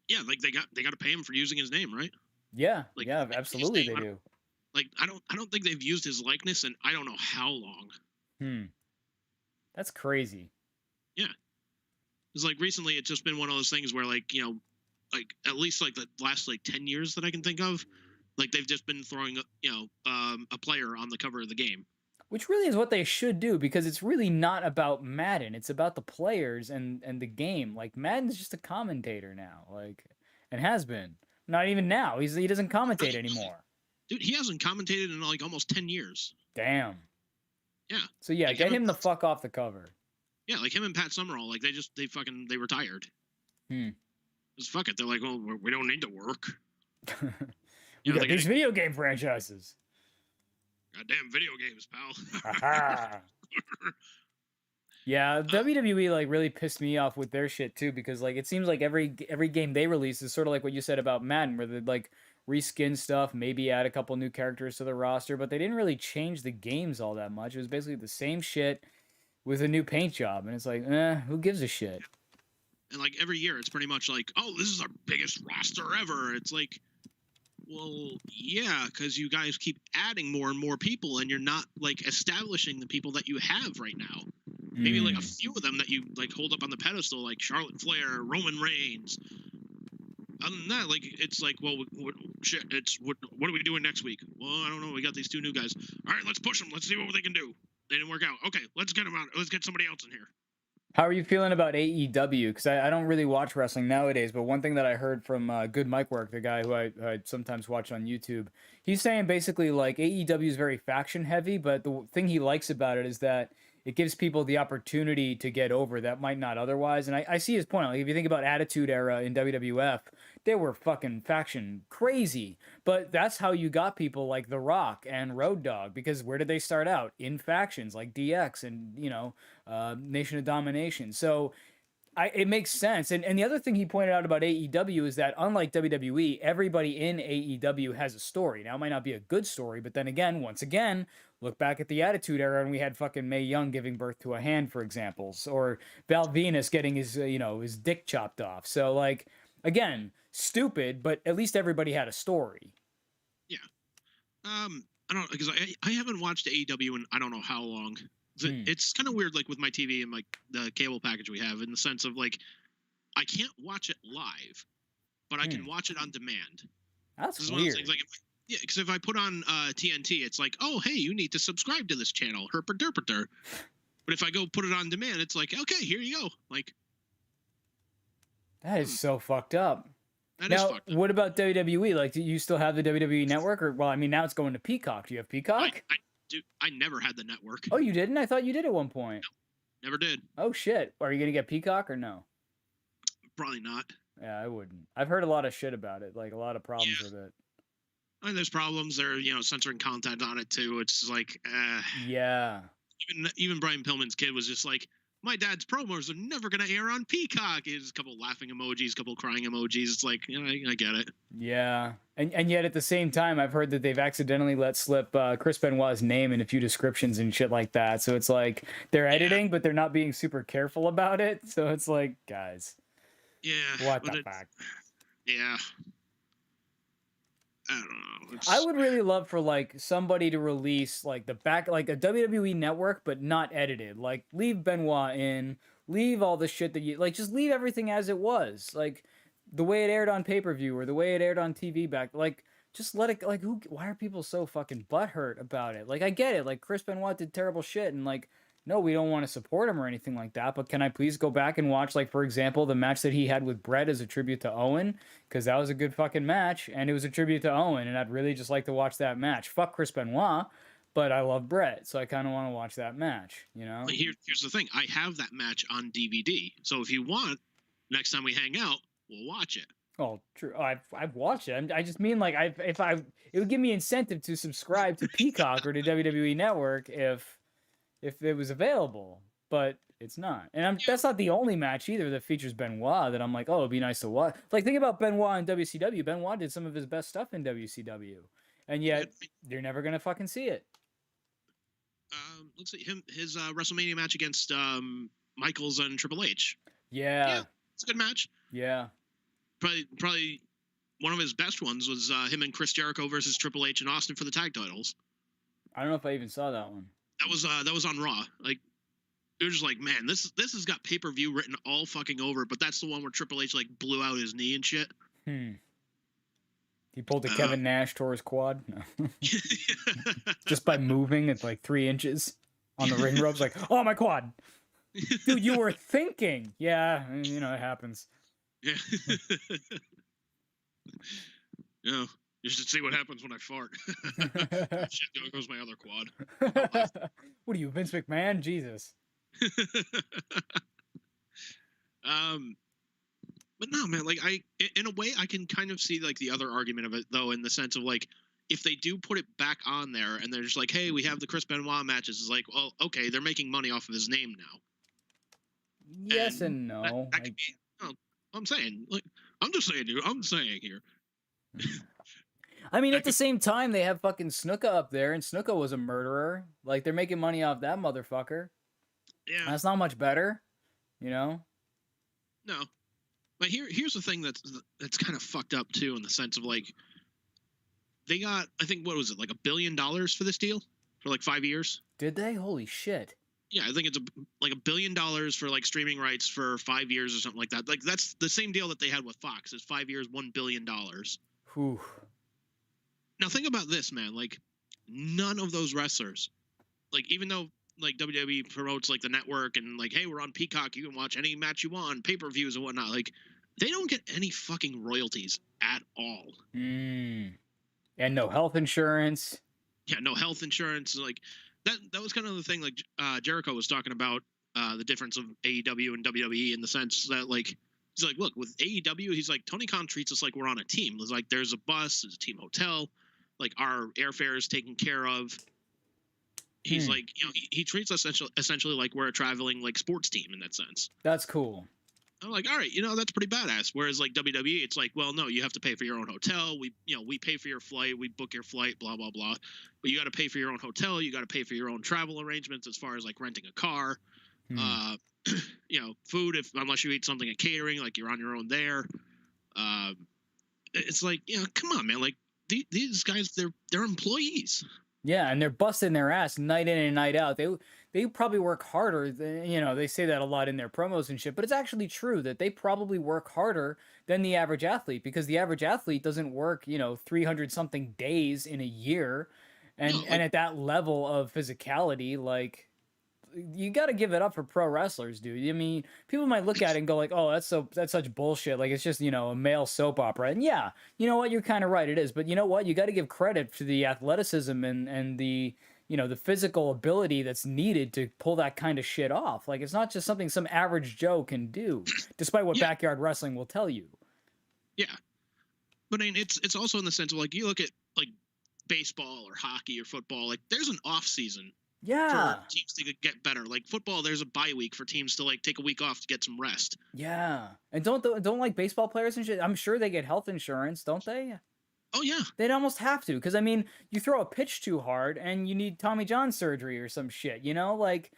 Yeah, like they got to pay him for using his name, right? Yeah, like, yeah, absolutely they do. Like I don't think they've used his likeness in I don't know how long. That's crazy. Yeah, it's like recently it's just been one of those things where like like at least like the last like 10 years that I can think of, like they've just been throwing a player on the cover of the game. Which really is what they should do because it's really not about Madden. It's about the players and the game. Like Madden's just a commentator now, like, and has been. Not even now. He doesn't commentate anymore. Dude, he hasn't commentated in like almost 10 years. Damn. Yeah. So yeah, like get him the fuck off the cover. Yeah, like him and Pat Summerall, like they retired. Just fuck it. They're like, well, we don't need to work. We got these video game franchises. Goddamn video games, pal. Yeah, WWE like really pissed me off with their shit too because like it seems like every game they release is sort of like what you said about Madden where they like reskin stuff, maybe add a couple new characters to the roster, but they didn't really change the games all that much. It was basically the same shit with a new paint job and it's like, who gives a shit? And like every year it's pretty much like, oh, this is our biggest roster ever. It's like, well, yeah, because you guys keep adding more and more people, and you're not like establishing the people that you have right now. Maybe like a few of them that you like hold up on the pedestal, like Charlotte Flair, Roman Reigns. Other than that, like it's like, well, what are we doing next week? Well, I don't know. We got these 2 new guys. All right, let's push them. Let's see what they can do. They didn't work out. Okay, let's get them out. Let's get somebody else in here. How are you feeling about AEW? Because I don't really watch wrestling nowadays, but one thing that I heard from Good Mike Work, the guy who I sometimes watch on YouTube, he's saying basically like AEW is very faction heavy, but the thing he likes about it is that it gives people the opportunity to get over that might not otherwise. And I see his point. Like if you think about Attitude Era in WWF, they were fucking faction crazy. But that's how you got people like The Rock and Road Dogg, because where did they start out? In factions like DX and, Nation of Domination. So it makes sense. And the other thing he pointed out about AEW is that unlike WWE, everybody in AEW has a story. Now, it might not be a good story, but then again, once again, look back at the Attitude Era and we had fucking Mae Young giving birth to a hand, for examples, or Val Venus getting his dick chopped off. So like, again, stupid, but at least everybody had a story. Yeah. I don't, because I haven't watched AEW in I don't know how long. It's kind of weird, like with my TV and like the cable package we have, in the sense of like I can't watch it live, but I can watch it on demand. That's this is weird. one of those things, like yeah, because if I put on TNT, it's like, oh hey, you need to subscribe to this channel, herper. But if I go put it on demand, it's like, okay, here you go. Like that is so fucked up. That now, is fucked up. what about WWE? Like, do you still have the WWE network? Or, well, I mean, now it's going to Peacock. Do you have Peacock? I never had the network. Oh, you didn't? I thought you did at one point. No, never did. Oh, shit. Are you going to get Peacock or no? Probably not. Yeah, I wouldn't. I've heard a lot of shit about it, like a lot of problems with it. I mean, there's problems. They're, censoring content on it too. It's like, yeah. Even Brian Pillman's kid was just like, my dad's promos are never going to air on Peacock. There's a couple laughing emojis, a couple crying emojis. It's like, I get it. Yeah. And yet at the same time, I've heard that they've accidentally let slip Chris Benoit's name in a few descriptions and shit like that. So it's like they're editing, but they're not being super careful about it. So it's like, guys. Yeah. What the fuck? Yeah. I don't know. I would really love for like somebody to release like a WWE network, but not edited. Like leave Benoit in, leave all the shit that you like, just leave everything as it was, like the way it aired on pay-per-view or the way it aired on TV back. Like just let it. Like why are people so fucking butthurt about it? Like I get it. Like Chris Benoit did terrible shit, and like no, we don't want to support him or anything like that, but can I please go back and watch, like, for example, the match that he had with Brett as a tribute to Owen? Because that was a good fucking match, and it was a tribute to Owen, and I'd really just like to watch that match. Fuck Chris Benoit, but I love Brett, so I kind of want to watch that match, Here's the thing. I have that match on DVD, so if you want, next time we hang out, we'll watch it. Oh, true. I've watched it. I just mean, like, it would give me incentive to subscribe to Peacock or to WWE Network if it was available, but it's not. And that's not the only match either that features Benoit that I'm like, oh, it'd be nice to watch. Like, think about Benoit in WCW. Benoit did some of his best stuff in WCW, and yet you're never gonna fucking see it. Let's see his WrestleMania match against Michaels and Triple H. Yeah, it's a good match. Yeah, probably one of his best ones was him and Chris Jericho versus Triple H and Austin for the tag titles. I don't know if I even saw that one. That was on Raw. Like, it was just like, man, this has got pay-per-view written all fucking over, but that's the one where Triple H like blew out his knee and shit. He pulled a Kevin Nash, tore his quad. No. Just by moving at like 3 inches on the ring ropes, like, oh, my quad. Dude, you were thinking. Yeah, it happens. Yeah. Yeah. You should see what happens when I fart. Shit, there goes my other quad. What are you, Vince McMahon? Jesus. But no, man, like in a way, I can kind of see like the other argument of it, though, in the sense of like, if they do put it back on there and they're just like, hey, we have the Chris Benoit matches, it's like, well, okay, they're making money off of his name now. Yes and no. That could be, I'm saying, like, I'm just saying, dude, I'm saying here. I mean, at the same time, they have fucking Snuka up there, and Snuka was a murderer. Like, they're making money off that motherfucker. Yeah. That's not much better, No. But here's the thing that's kind of fucked up, too, in the sense of, like, they got, I think, what was it, like $1 billion for this deal? For, like, 5 years? Did they? Holy shit. Yeah, I think it's like $1 billion for, like, streaming rights for 5 years or something like that. Like, that's the same deal that they had with Fox. It's 5 years, $1 billion. Whew. Now think about this, man. Like, none of those wrestlers, like, even though like WWE promotes like the network and like, hey, we're on Peacock, you can watch any match you want, pay-per-views and whatnot. Like, they don't get any fucking royalties at all. And no health insurance. Yeah, no health insurance. Like that was kind of the thing. Like Jericho was talking about the difference of AEW and WWE in the sense that like. He's like, look, with AEW, he's like, Tony Khan treats us like we're on a team. There's like, there's a bus, there's a team hotel, like our airfare is taken care of. He's like, he treats us essentially like we're a traveling like sports team in that sense. That's cool. I'm like, all right, that's pretty badass. Whereas like WWE, it's like, well, no, you have to pay for your own hotel. We pay for your flight, we book your flight, blah blah blah. But you got to pay for your own hotel. You got to pay for your own travel arrangements as far as like renting a car. Food, unless you eat something at catering, like you're on your own there. It's like, come on, man. Like these guys, they're employees. Yeah, and they're busting their ass night in and night out. They probably work harder than, they say that a lot in their promos and shit, but it's actually true that they probably work harder than the average athlete, because the average athlete doesn't work, 300 something days in a year. And No, like- and at that level of physicality, like, you got to give it up for pro wrestlers, dude. I mean, people might look at it and go like, "Oh, that's such bullshit. Like, it's just, a male soap opera." And yeah, you know what? You're kind of right. It is. But you know what? You got to give credit to the athleticism and the, the physical ability that's needed to pull that kind of shit off. Like, it's not just something some average Joe can do, despite what backyard wrestling will tell you. Yeah. But I mean, it's also in the sense of, like, you look at, like, baseball or hockey or football, like, there's an off season Yeah. for teams to get better. Like football, there's a bye week for teams to, like, take a week off to get some rest. Yeah. And don't like baseball players and shit, I'm sure they get health insurance, don't they? Oh yeah. They'd almost have to, because I mean, you throw a pitch too hard and you need Tommy John surgery or some shit, like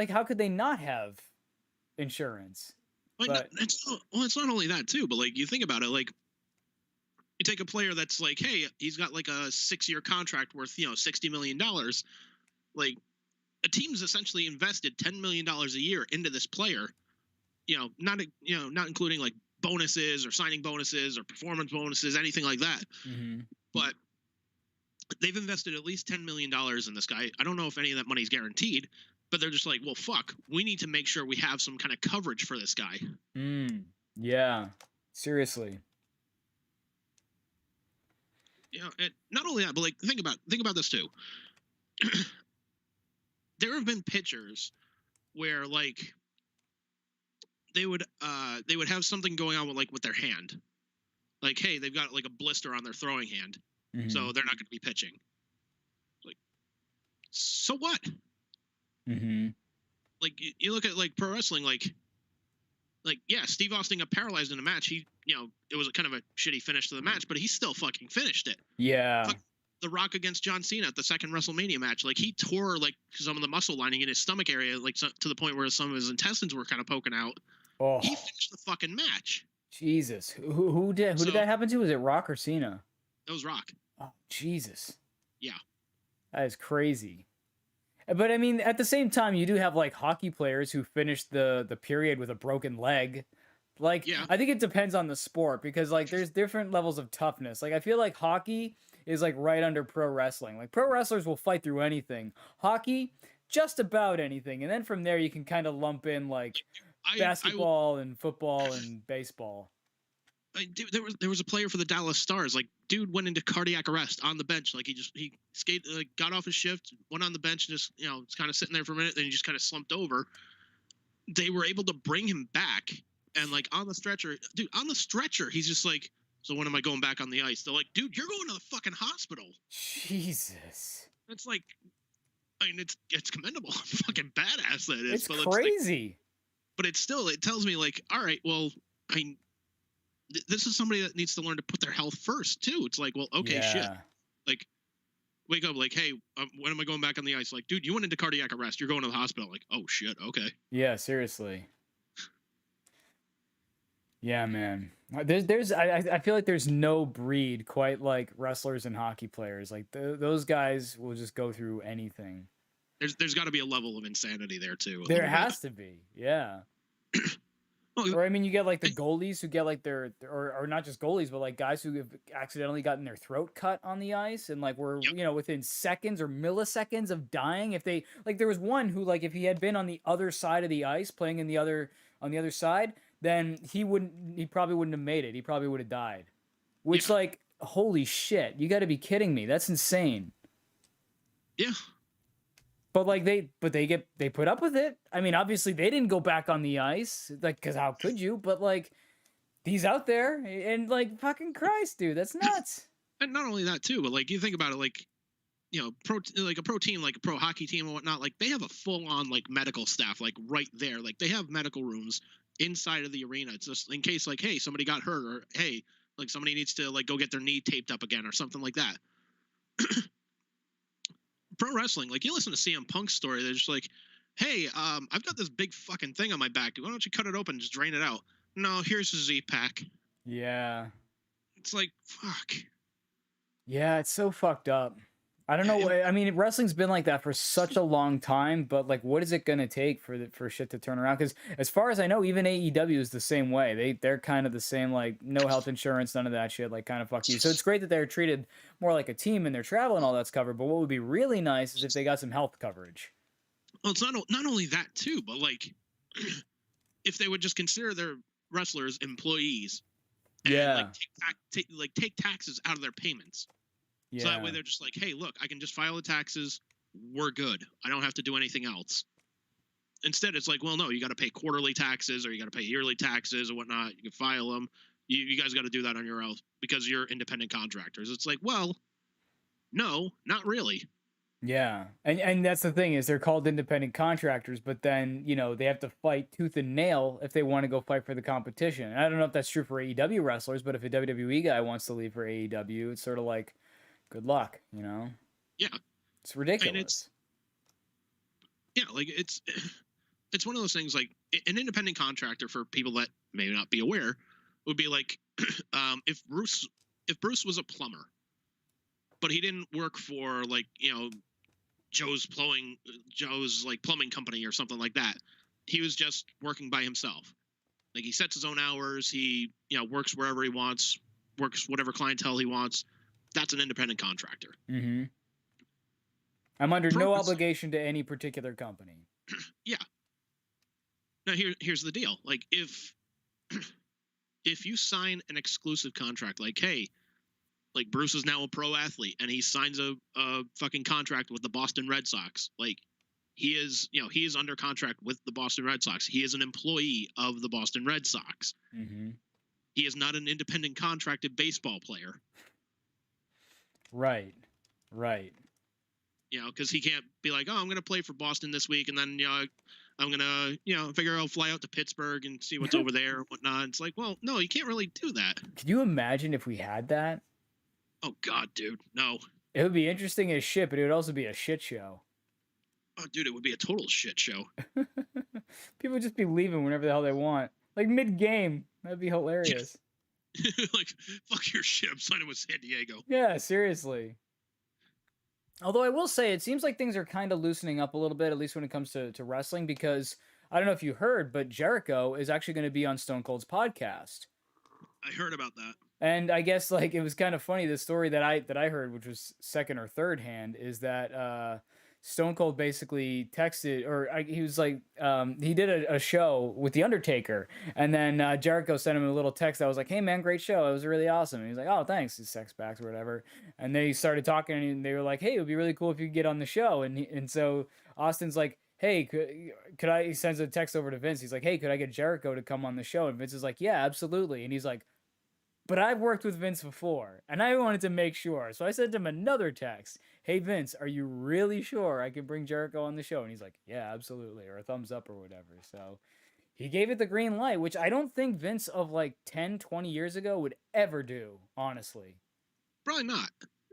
how could they not have insurance? Like, But it's not only that too, but, like, you think about it, like, you take a player that's like, hey, he's got like a 6-year contract worth, $60 million. Like, a team's essentially invested $10 million a year into this player, not including like bonuses or signing bonuses or performance bonuses, anything like that. mm-hmm. But they've invested at least $10 million in this guy. I don't know if any of that money is guaranteed, but they're just like, well, fuck, we need to make sure we have some kind of coverage for this guy. Yeah, seriously. Not only that, but, like, think about this too. There have been pitchers where, like, they would have something going on with their hand. Like, hey, they've got like a blister on their throwing hand, so they're not going to be pitching. Like, so what? Mm-hmm. Like, you look at, like, pro wrestling, like, yeah, Steve Austin got paralyzed in a match. He, it was a kind of a shitty finish to the match, but he still fucking finished it. Yeah. Fuck, The Rock against John Cena at the second WrestleMania match, like, he tore, like, some of the muscle lining in his stomach area, like, to the point where some of his intestines were kind of poking out. Oh, He finished the fucking match. Jesus. Who did that happen to? Was it Rock or Cena? It was Rock. Oh, Jesus. Yeah. That is crazy. But I mean, at the same time, you do have like hockey players who finish the period with a broken leg. Like, Yeah. I think it depends on the sport, because like there's different levels of toughness. Like, I feel like hockey is like right under pro wrestling. Like, pro wrestlers will fight through anything. Hockey, just about anything. And then from there you can kind of lump in like basketball and football and baseball. Dude, there was a player for the Dallas Stars. Like, dude went into cardiac arrest on the bench. Like, he skated, like, got off his shift, went on the bench, and just, was kind of sitting there for a minute. Then he just kind of slumped over. They were able to bring him back, and, like, on the stretcher, he's just like, so when am I going back on the ice? They're like, dude, you're going to the fucking hospital. Jesus. It's like, I mean, it's commendable. Fucking badass that is. It's but crazy. But it tells me, like, all right, well, I mean, this is somebody that needs to learn to put their health first too. It's like, well, okay, shit. Like, wake up, like, hey, when am I going back on the ice? Like, dude, you went into cardiac arrest. You're going to the hospital. Like, oh shit, okay. Yeah, seriously. Yeah, man. I feel like there's no breed quite like wrestlers and hockey players. Like, those guys will just go through anything. There's got to be a level of insanity there too. There has to be, yeah. Or I mean, you get like the goalies who get like or not just goalies, but like guys who have accidentally gotten their throat cut on the ice and like were within seconds or milliseconds of dying. If they like, there was one who, like, if he had been on the other side of the ice playing on the other side, then he probably wouldn't have made it. He probably would have died. Which, like, holy shit, you got to be kidding me. That's insane. Yeah. But like they put up with it. I mean, obviously they didn't go back on the ice, like, because how could you? But like, he's out there, and like, fucking Christ, dude, that's nuts. And not only that too, but like, you think about it, like, a pro team, like a pro hockey team and whatnot, like, they have a full on like medical staff, like, right there. Like, they have medical rooms inside of the arena. It's just in case, like, hey, somebody got hurt, or hey, like, somebody needs to like go get their knee taped up again or something like that. Pro wrestling, like, you listen to CM Punk's story, they're just like, hey, I've got this big fucking thing on my back. Why don't you cut it open and just drain it out? No, here's a Z-Pack. Yeah. It's like, fuck. Yeah, it's so fucked up. I don't know. I mean, wrestling's been like that for such a long time, but like, what is it gonna take for shit to turn around? Because as far as I know, even AEW is the same way. They're kind of the same, like no health insurance, none of that shit, like kind of fuck you. So it's great that they're treated more like a team and their travel and all that's covered. But what would be really nice is if they got some health coverage. Well, it's not only that too, but like if they would just consider their wrestlers employees, and Yeah. like take taxes out of their payments. Yeah. So that way they're just like, hey, look, I can just file the taxes. We're good. I don't have to do anything else. Instead, it's like, well, no, you got to pay quarterly taxes or you got to pay yearly taxes or whatnot. You can file them. You guys got to do that on your own because you're independent contractors. It's like, well, no, not really. Yeah. And that's the thing is they're called independent contractors, but then, you know, they have to fight tooth and nail if they want to go fight for the competition. And I don't know if that's true for AEW wrestlers, but if a WWE guy wants to leave for AEW, it's sort of like, good luck, you know? Yeah. It's ridiculous. Like it's one of those things like an independent contractor for people that may not be aware would be like if Bruce was a plumber, but he didn't work for like, you know, Joe's like plumbing company or something like that. He was just working by himself. Like he sets his own hours, he, you know, works wherever he wants, works whatever clientele he wants. That's an independent contractor. Mm-hmm. I'm under no obligation to any particular company. Yeah. Now here's the deal. Like if you sign an exclusive contract, like, hey, like Bruce is now a pro athlete and he signs a fucking contract with the Boston Red Sox. Like he is under contract with the Boston Red Sox. He is an employee of the Boston Red Sox. Mm-hmm. He is not an independent contracted baseball player. Right. You know, because he can't be like, oh, I'm going to play for Boston this week, and then, you know, I'm going to, you know, figure I'll fly out to Pittsburgh and see what's over there and whatnot. It's like, well, no, you can't really do that. Could you imagine if we had that? Oh, God, dude, no. It would be interesting as shit, but it would also be a shit show. Oh, dude, it would be a total shit show. People would just be leaving whenever the hell they want. Like mid-game. That'd be hilarious. Like, fuck your shit, I'm signing with San Diego. Yeah, seriously. Although I will say, it seems like things are kind of loosening up a little bit, at least when it comes to wrestling, because I don't know if you heard, but Jericho is actually going to be on Stone Cold's podcast. I heard about that. And I guess like it was kind of funny. The story that I heard, which was second or third hand, is that Stone Cold basically texted, he was like, he did a show with The Undertaker, and then Jericho sent him a little text that was like, hey man, great show, it was really awesome. And he's like, oh thanks, his sex packs or whatever. And they started talking, and they were like, hey, it would be really cool if you could get on the show. And so Austin's like, hey, could I? He sends a text over to Vince. He's like, hey, could I get Jericho to come on the show? And Vince is like, yeah, absolutely. And he's like, but I've worked with Vince before, and I wanted to make sure. So I sent him another text. Hey, Vince, are you really sure I can bring Jericho on the show? And he's like, yeah, absolutely, or a thumbs up or whatever. So he gave it the green light, which I don't think Vince of like 10, 20 years ago would ever do, honestly. Probably not.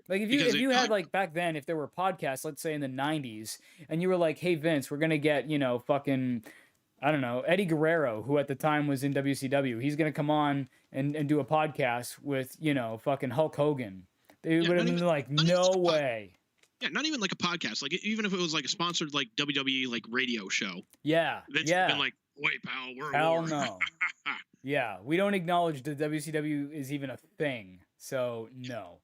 Like if you had like back then, if there were podcasts, let's say in the 90s, and you were like, hey, Vince, we're going to get, you know, fucking, I don't know, Eddie Guerrero, who at the time was in WCW. He's going to come on and do a podcast with, you know, fucking Hulk Hogan. They would have been like, no way. Yeah, not even like a podcast. Like even if it was like a sponsored like WWE like radio show. Yeah, Vince would have been like, wait, pal, we're hell no. Yeah, we don't acknowledge that WCW is even a thing. So no.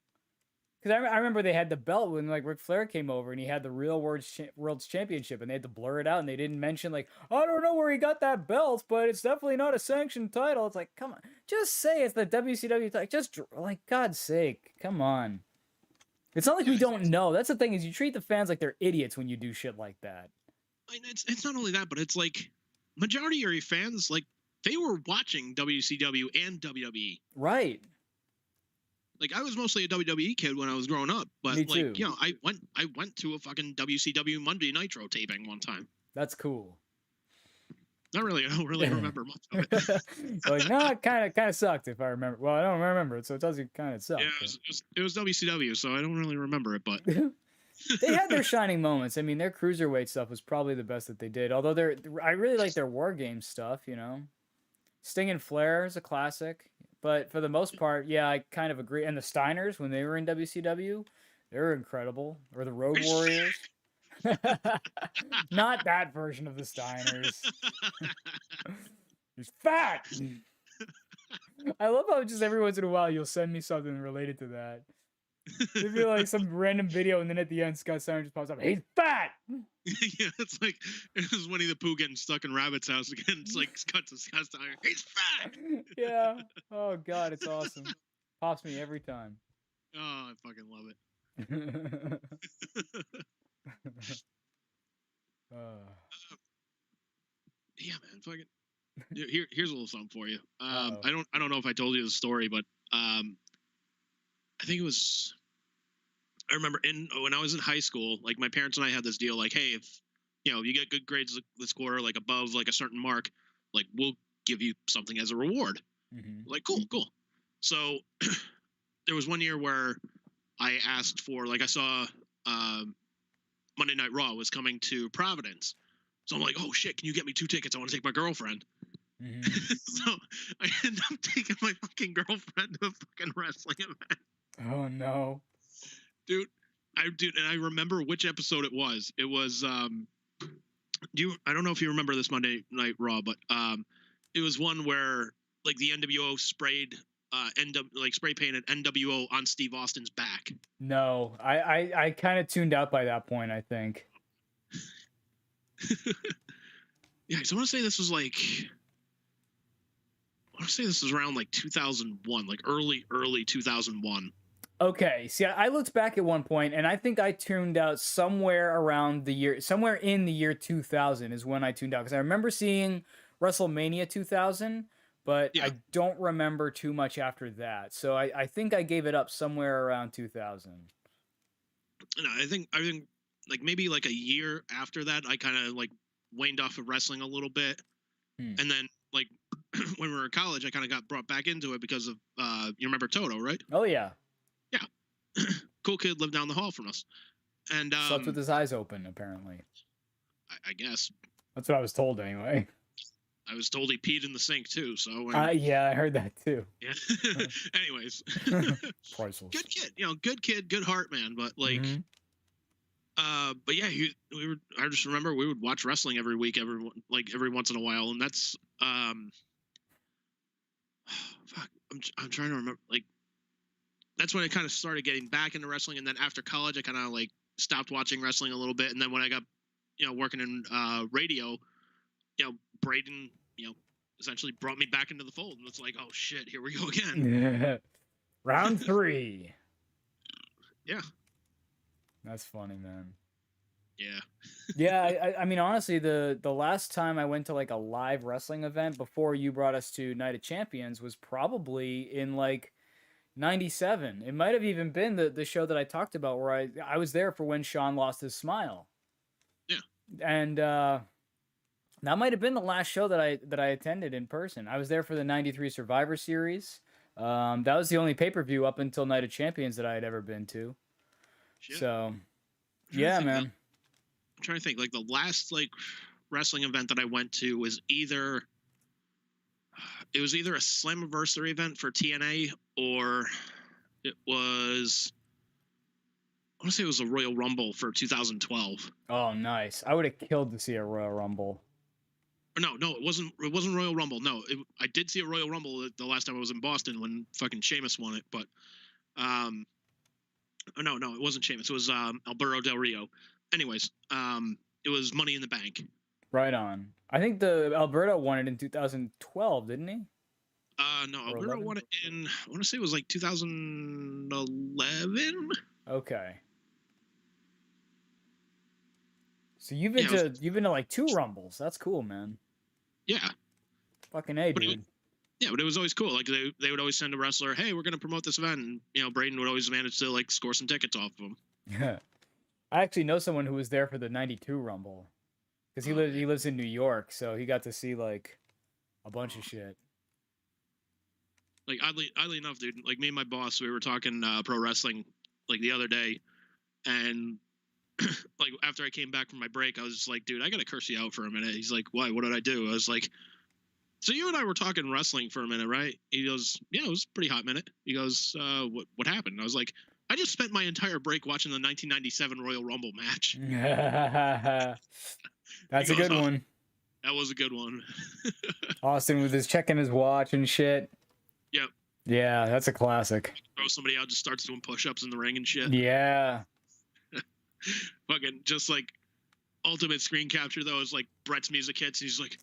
Because I remember they had the belt when like Ric Flair came over and he had the real World's Championship, and they had to blur it out, and they didn't mention like, I don't know where he got that belt, but it's definitely not a sanctioned title. It's like, come on, just say it's the WCW title. Just like, God's sake, come on. It's not like we don't know. That's the thing, is you treat the fans like they're idiots when you do shit like that. I mean, it's not only that, but it's like majority of your fans, like they were watching WCW and WWE. Right. Like I was mostly a WWE kid when I was growing up, but Me like too. you know, I went to a fucking WCW Monday Nitro taping one time. That's cool. Not really. I don't really remember much of it. Like, no, it kind of sucked if I remember. Well, I don't remember it, so it tells you kind of sucked. Yeah, it was WCW, so I don't really remember it, but they had their shining moments. I mean, their cruiserweight stuff was probably the best that they did. Although I really like their War Games stuff. You know, Sting and Flair is a classic, but for the most part, yeah, I kind of agree. And the Steiners, when they were in WCW, They're incredible. Or the Road Warriors. Not that version of the Steiners. He's fat. I love how just every once in a while you'll send me something related to that. It'd be like some random video, and then at the end, Scott Steiner just pops up. He's fat. Yeah, it's like it was Winnie the Pooh getting stuck in Rabbit's house again. It's like cut to Scott Steiner. He's fat. Yeah. Oh God, it's awesome. Pops me every time. Oh, I fucking love it. Yeah, man. Fucking. Here's a little something for you. I don't know if I told you the story, but I think it was. I remember when I was in high school, like my parents and I had this deal, like, hey, if you get good grades this quarter, like above like a certain mark, like we'll give you something as a reward. Mm-hmm. Like, cool. So there was one year where I asked for, like, I saw Monday Night Raw was coming to Providence, so I'm like, oh shit, can you get me 2 tickets? I want to take my girlfriend. Mm-hmm. So I ended up taking my fucking girlfriend to a fucking wrestling event. Oh no. Dude, and I remember which episode it was. It was I don't know if you remember this Monday Night Raw, but it was one where like the NWO sprayed spray painted NWO on Steve Austin's back. No, I kind of tuned out by that point, I think. Yeah, so I want to say this was around like 2001, like early 2001. Okay, see, I looked back at one point, and I think I tuned out somewhere in the year 2000 is when I tuned out, because I remember seeing WrestleMania 2000, but yeah. I don't remember too much after that. So I think I gave it up somewhere around 2000. No, I think like maybe like a year after that, I kind of like waned off of wrestling a little bit, and then like when we were in college, I kind of got brought back into it because of you remember Toto, right? Oh yeah. Yeah. Cool kid lived down the hall from us. And slept with his eyes open, apparently. I guess. That's what I was told anyway. I was told he peed in the sink too, so yeah, I heard that too. Yeah. Anyways. Priceless. Good kid, good kid, good heart, man. But like but yeah, I just remember we would watch wrestling every week, every once in a while, and that's fuck, I'm trying to remember, like that's when I kind of started getting back into wrestling, and then after college I kind of like stopped watching wrestling a little bit, and then when I got working in radio, Braden essentially brought me back into the fold, and it's like, oh shit, here we go again. Round 3. Yeah, that's funny, man. Yeah. Yeah, I mean, honestly, the last time I went to like a live wrestling event before you brought us to Night of Champions was probably in like 97. It might have even been the show that I talked about where I was there for when Sean lost his smile. Yeah. And that might have been the last show that I attended in person. I was there for the 93 Survivor Series. That was the only pay-per-view up until Night of Champions that I had ever been to. Shit. So, yeah, man. I'm trying to think. Like the last like wrestling event that I went to was either a Slammiversary event for TNA, or it was, I want to say it was a Royal Rumble for 2012. Oh, nice. I would have killed to see a Royal Rumble. No, it wasn't Royal Rumble. No, I did see a Royal Rumble the last time I was in Boston when fucking Sheamus won it, but no, it wasn't Sheamus. It was Alberto Del Rio. Anyways, it was Money in the Bank. Right on. I think Alberto won it in 2012, didn't he? No, Alberto won it in, I want to say it was like 2011. Okay. So you've been to like 2 Rumbles. That's cool, man. Yeah. Fucking A, dude. But it was always cool. Like they would always send a wrestler, hey, we're gonna promote this event, and Braden would always manage to like score some tickets off of them. Yeah. I actually know someone who was there for the 92 Rumble. Because he lives in New York, so he got to see like a bunch of shit. Like oddly enough, dude, like me and my boss, we were talking pro wrestling like the other day, and like after I came back from my break, I was just like, dude, I gotta curse you out for a minute. He's like, why? What did I do? I was like, so you and I were talking wrestling for a minute, right? He goes, yeah, it was a pretty hot minute. He goes, what happened? And I was like, I just spent my entire break watching the 1997 Royal Rumble match. That's a good one. That was a good one. Austin with his checking his watch and shit. Yep. Yeah, that's a classic. Throw somebody out, just starts doing push-ups in the ring and shit. Yeah. Fucking just like ultimate screen capture though is like Brett's music hits and he's like,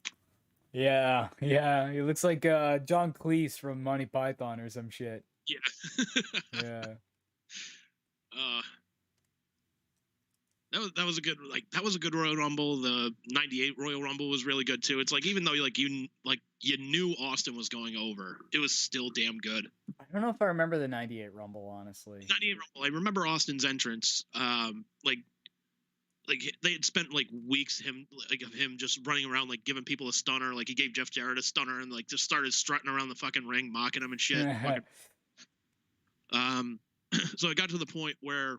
Yeah, he looks like John Cleese from Monty Python or some shit. yeah. Yeah. That was a good Royal Rumble. The '98 Royal Rumble was really good too. It's like even though you knew Austin was going over, it was still damn good. I don't know if I remember the '98 Rumble, honestly. '98 Rumble. I remember Austin's entrance. Like they had spent like weeks of him just running around like giving people a stunner. Like he gave Jeff Jarrett a stunner and like just started strutting around the fucking ring, mocking him and shit. So it got to the point where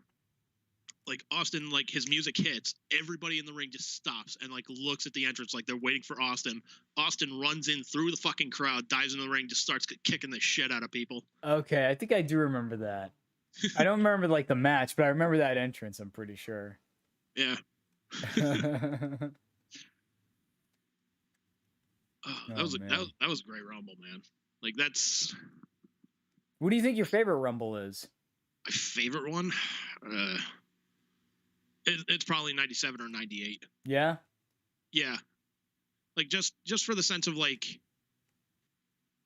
like Austin, like his music hits, everybody in the ring just stops and like looks at the entrance like they're waiting for Austin. Austin runs in through the fucking crowd, dives in the ring, just starts kicking the shit out of people. Okay, I think I do remember that. I don't remember like the match, but I remember that entrance, I'm pretty sure. Yeah. That was a great Rumble, man. Like that's. What do you think your favorite Rumble is? My favorite one, it's probably '97 or '98. Yeah. Yeah. Like just for the sense of like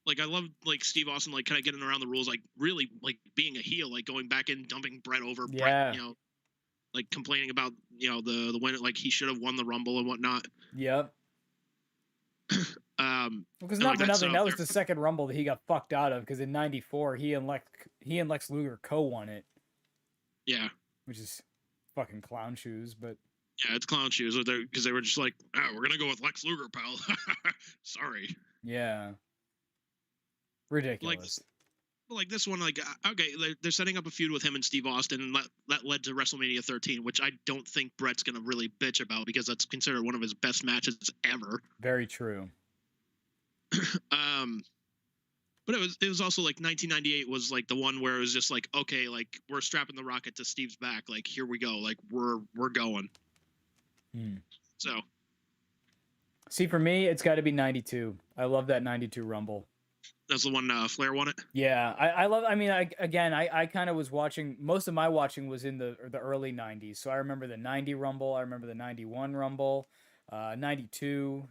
I love like Steve Austin like kind of getting around the rules, like really like being a heel, like going back in, dumping Brett over, yeah. Brett, like complaining about the win, like he should have won the Rumble and whatnot. Yep. Because not for nothing, that was the second Rumble that he got fucked out of. Because in '94, he and Lex Luger co-won it. Yeah. Which is fucking clown shoes, but. Yeah, it's clown shoes because they were just like, we're gonna go with Lex Luger, pal. Sorry. Yeah. Ridiculous. Like this one, like okay, they're setting up a feud with him and Steve Austin, and that led to WrestleMania 13, which I don't think Brett's gonna really bitch about because that's considered one of his best matches ever. Very true. But it was also like 1998 was like the one where it was just like, okay, like we're strapping the rocket to Steve's back, like here we go, like we're going. So. See, for me, it's got to be '92. I love that '92 Rumble. That's the one Flair won it. Yeah, I love. I mean, I kind of was watching. Most of my watching was in the early '90s, so I remember the '90 Rumble. I remember the '91 Rumble. '92,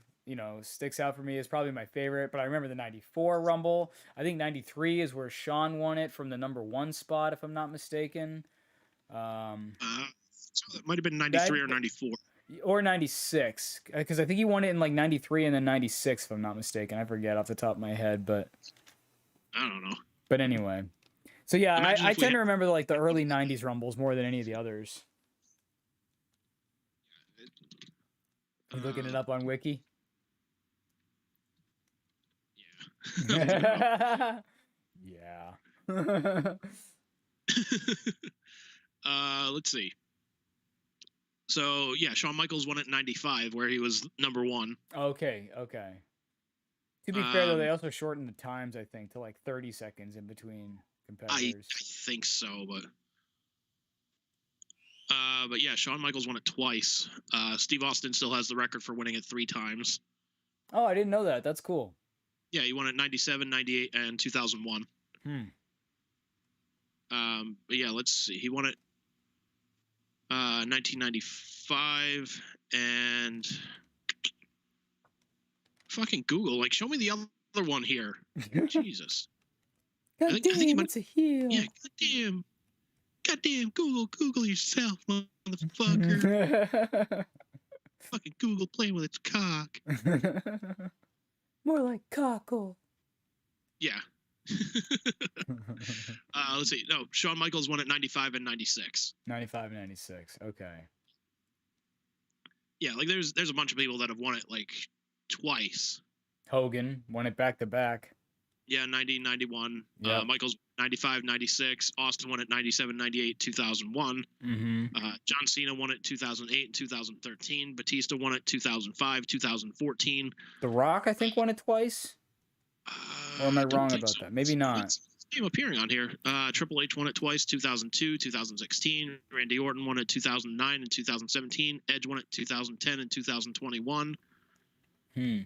sticks out for me. Is probably my favorite. But I remember the '94 Rumble. I think '93 is where Shawn won it from the #1 spot, if I'm not mistaken. So it might have been '93 or '94. Or '96, because I think he won it in like '93 and then '96, if I'm not mistaken. I forget off the top of my head, but I don't know. But anyway, so yeah, I tend to remember like the early '90s Rumbles more than any of the others. You looking it up on Wiki? Yeah. Yeah. Let's see. So yeah, Shawn Michaels won it in '95, where he was #1. Okay. To be fair, though, they also shortened the times, I think, to like 30 seconds in between competitors. I think so, but yeah, Shawn Michaels won it twice. Steve Austin still has the record for winning it 3 times. Oh, I didn't know that. That's cool. Yeah, he won it '97, '98, and 2001. But yeah, let's see. He won it 1995 and fucking Google, like, show me the other one here. Jesus. God damn, it's a heel. Yeah, goddamn, Google yourself, motherfucker. Fucking Google playing with its cock. More like cockle. Yeah. Let's see. No, Shawn Michaels won it 95 and 96. 95 and 96. Okay. Yeah, like there's a bunch of people that have won it like twice. Hogan won it back to back. Yeah, 90, 91. Yep. Michaels 95, 96. Austin won it 97, 98, 2001. John Cena won it 2008 and 2013. Batista won it 2005, 2014. The Rock, I think, won it twice. Or am I wrong about that? Maybe not. name appearing on here. Triple H won it twice, 2002, 2016. Randy Orton won it 2009 and 2017. Edge won it 2010 and 2021. Yeah.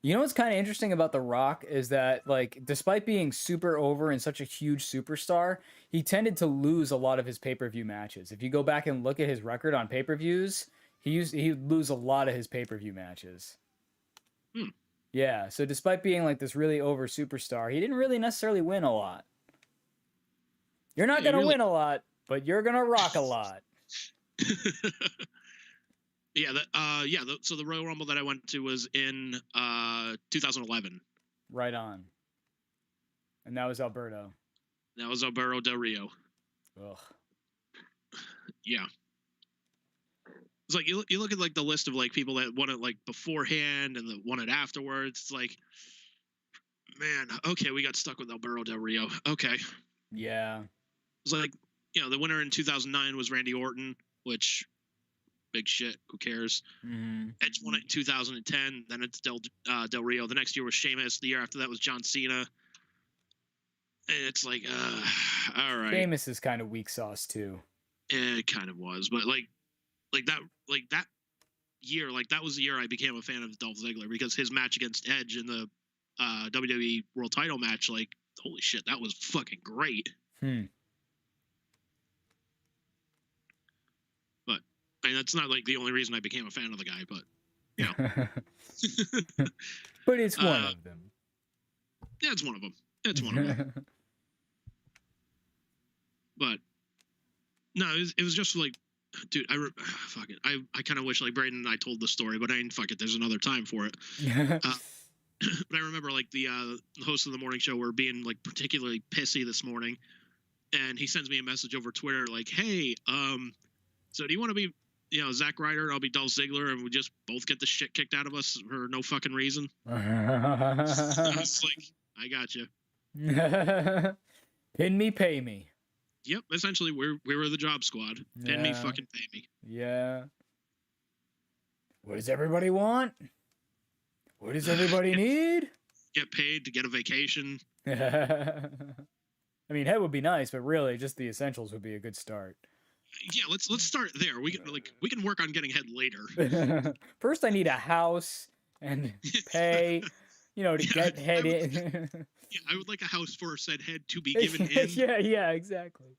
You know what's kind of interesting about The Rock is that, like, despite being super over and such a huge superstar, he tended to lose a lot of his pay-per-view matches. If you go back and look at his record on pay-per-views, he'd lose a lot of his pay-per-view matches. Yeah, so despite being like this really over superstar, he didn't really necessarily win a lot. You're not gonna win a lot, but you're gonna rock a lot. Yeah, so the Royal Rumble that I went to was in 2011. Right on. And that was Alberto. That was Alberto Del Rio. Ugh. Yeah. It's like you look at like the list of like people that won it like beforehand and that won it afterwards. It's like, man, okay, we got stuck with Alberto Del Rio. Okay. Yeah. It's like, you know, the winner in 2009 was Randy Orton, which big shit. Who cares? Edge won it in 2010. Then it's Del Rio. The next year was Sheamus. The year after that was John Cena. And it's like, all right. Sheamus is kind of weak sauce too. It kind of was, but like that year, like that was the year I became a fan of Dolph Ziggler because his match against Edge in the WWE World Title match, like, holy shit, that was fucking great. But I mean, that's not like the only reason I became a fan of the guy, but you know. But it's one of them. Yeah, it's one of them. It's one of them. But no, it was just like, dude, fuck it. I kind of wish like Braden and I told the story, but I mean, fuck it. There's another time for it. But I remember like the host of the morning show were being like particularly pissy this morning, and he sends me a message over Twitter like, "Hey, so do you want to be, you know, Zack Ryder and I'll be Dolph Ziggler, and we just both get the shit kicked out of us for no fucking reason?" I was like, I got you. Pin me, pay me. Yep, essentially we were the job squad. Pin me, fucking pay me. Yeah. What does everybody want? What does everybody need? Get paid to get a vacation. I mean, head would be nice, but really, just the essentials would be a good start. Yeah, let's start there. We can work on getting head later. First, I need a house and pay, you know, to get head in. Yeah, I would like a house for said head to be given in. Yeah, exactly.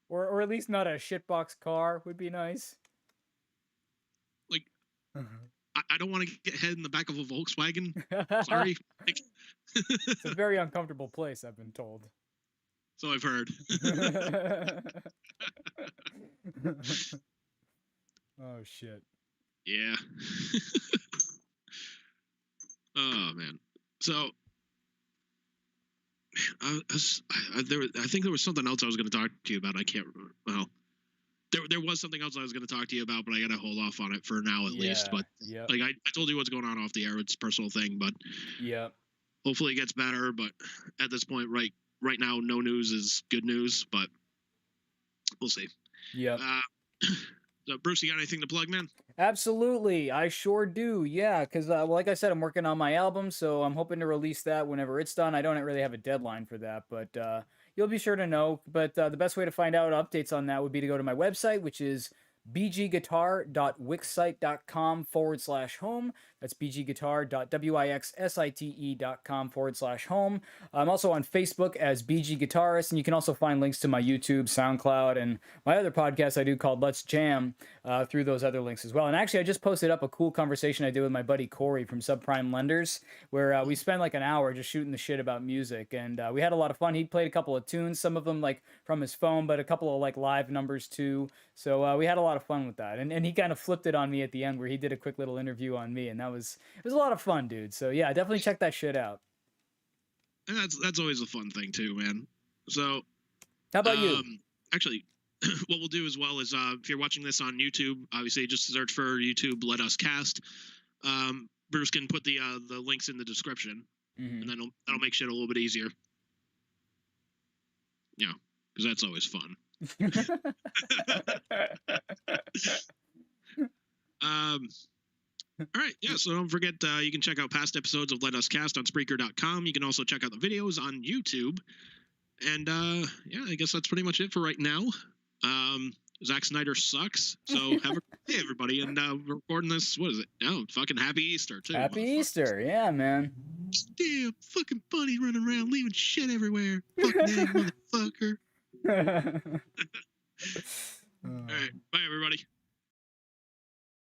or at least not a shitbox car would be nice. Like, I don't want to get head in the back of a Volkswagen. Sorry. It's a very uncomfortable place, I've been told. So I've heard. Oh, shit. Yeah. Oh, man. So, I think there was something else I was going to talk to you about. I can't remember. Well, there was something else I was going to talk to you about, but I got to hold off on it for now at least. But like I told you what's going on off the air. It's a personal thing, but hopefully it gets better. But at this point, right now, no news is good news, but we'll see. Yeah. So Bruce, you got anything to plug, man? Absolutely, I sure do. Yeah, because well, like I said, I'm working on my album, so I'm hoping to release that whenever it's done. I don't really have a deadline for that, but you'll be sure to know. But the best way to find out updates on that would be to go to my website, which is bgguitar.wixsite.com/home. That's bgguitar.wixsite.com/home. I'm also on Facebook as BG Guitarist, and you can also find links to my YouTube, SoundCloud, and my other podcast I do called Let's Jam through those other links as well. And actually, I just posted up a cool conversation I did with my buddy Corey from Subprime Lenders, where we spent like an hour just shooting the shit about music, and we had a lot of fun. He played a couple of tunes, some of them like from his phone, but a couple of like live numbers too. So we had a lot of fun with that, and he kind of flipped it on me at the end where he did a quick little interview on me, and it was a lot of fun, dude. So yeah, definitely check that shit out. And that's always a fun thing too, man. So how about you? Actually, what we'll do as well is if you're watching this on YouTube, obviously just search for YouTube Let Us Cast. Bruce can put the links in the description, and then that'll make shit a little bit easier. Yeah, because that's always fun. All right, yeah, so don't forget, you can check out past episodes of Let Us Cast on Spreaker.com. You can also check out the videos on YouTube. And, yeah, I guess that's pretty much it for right now. Zack Snyder sucks. So have a good day, everybody. And we're recording this, what is it? Oh, fucking Happy Easter, too. Happy Easter, yeah, man. Damn, fucking bunny running around leaving shit everywhere. Fuck that, motherfucker. All right, bye, everybody.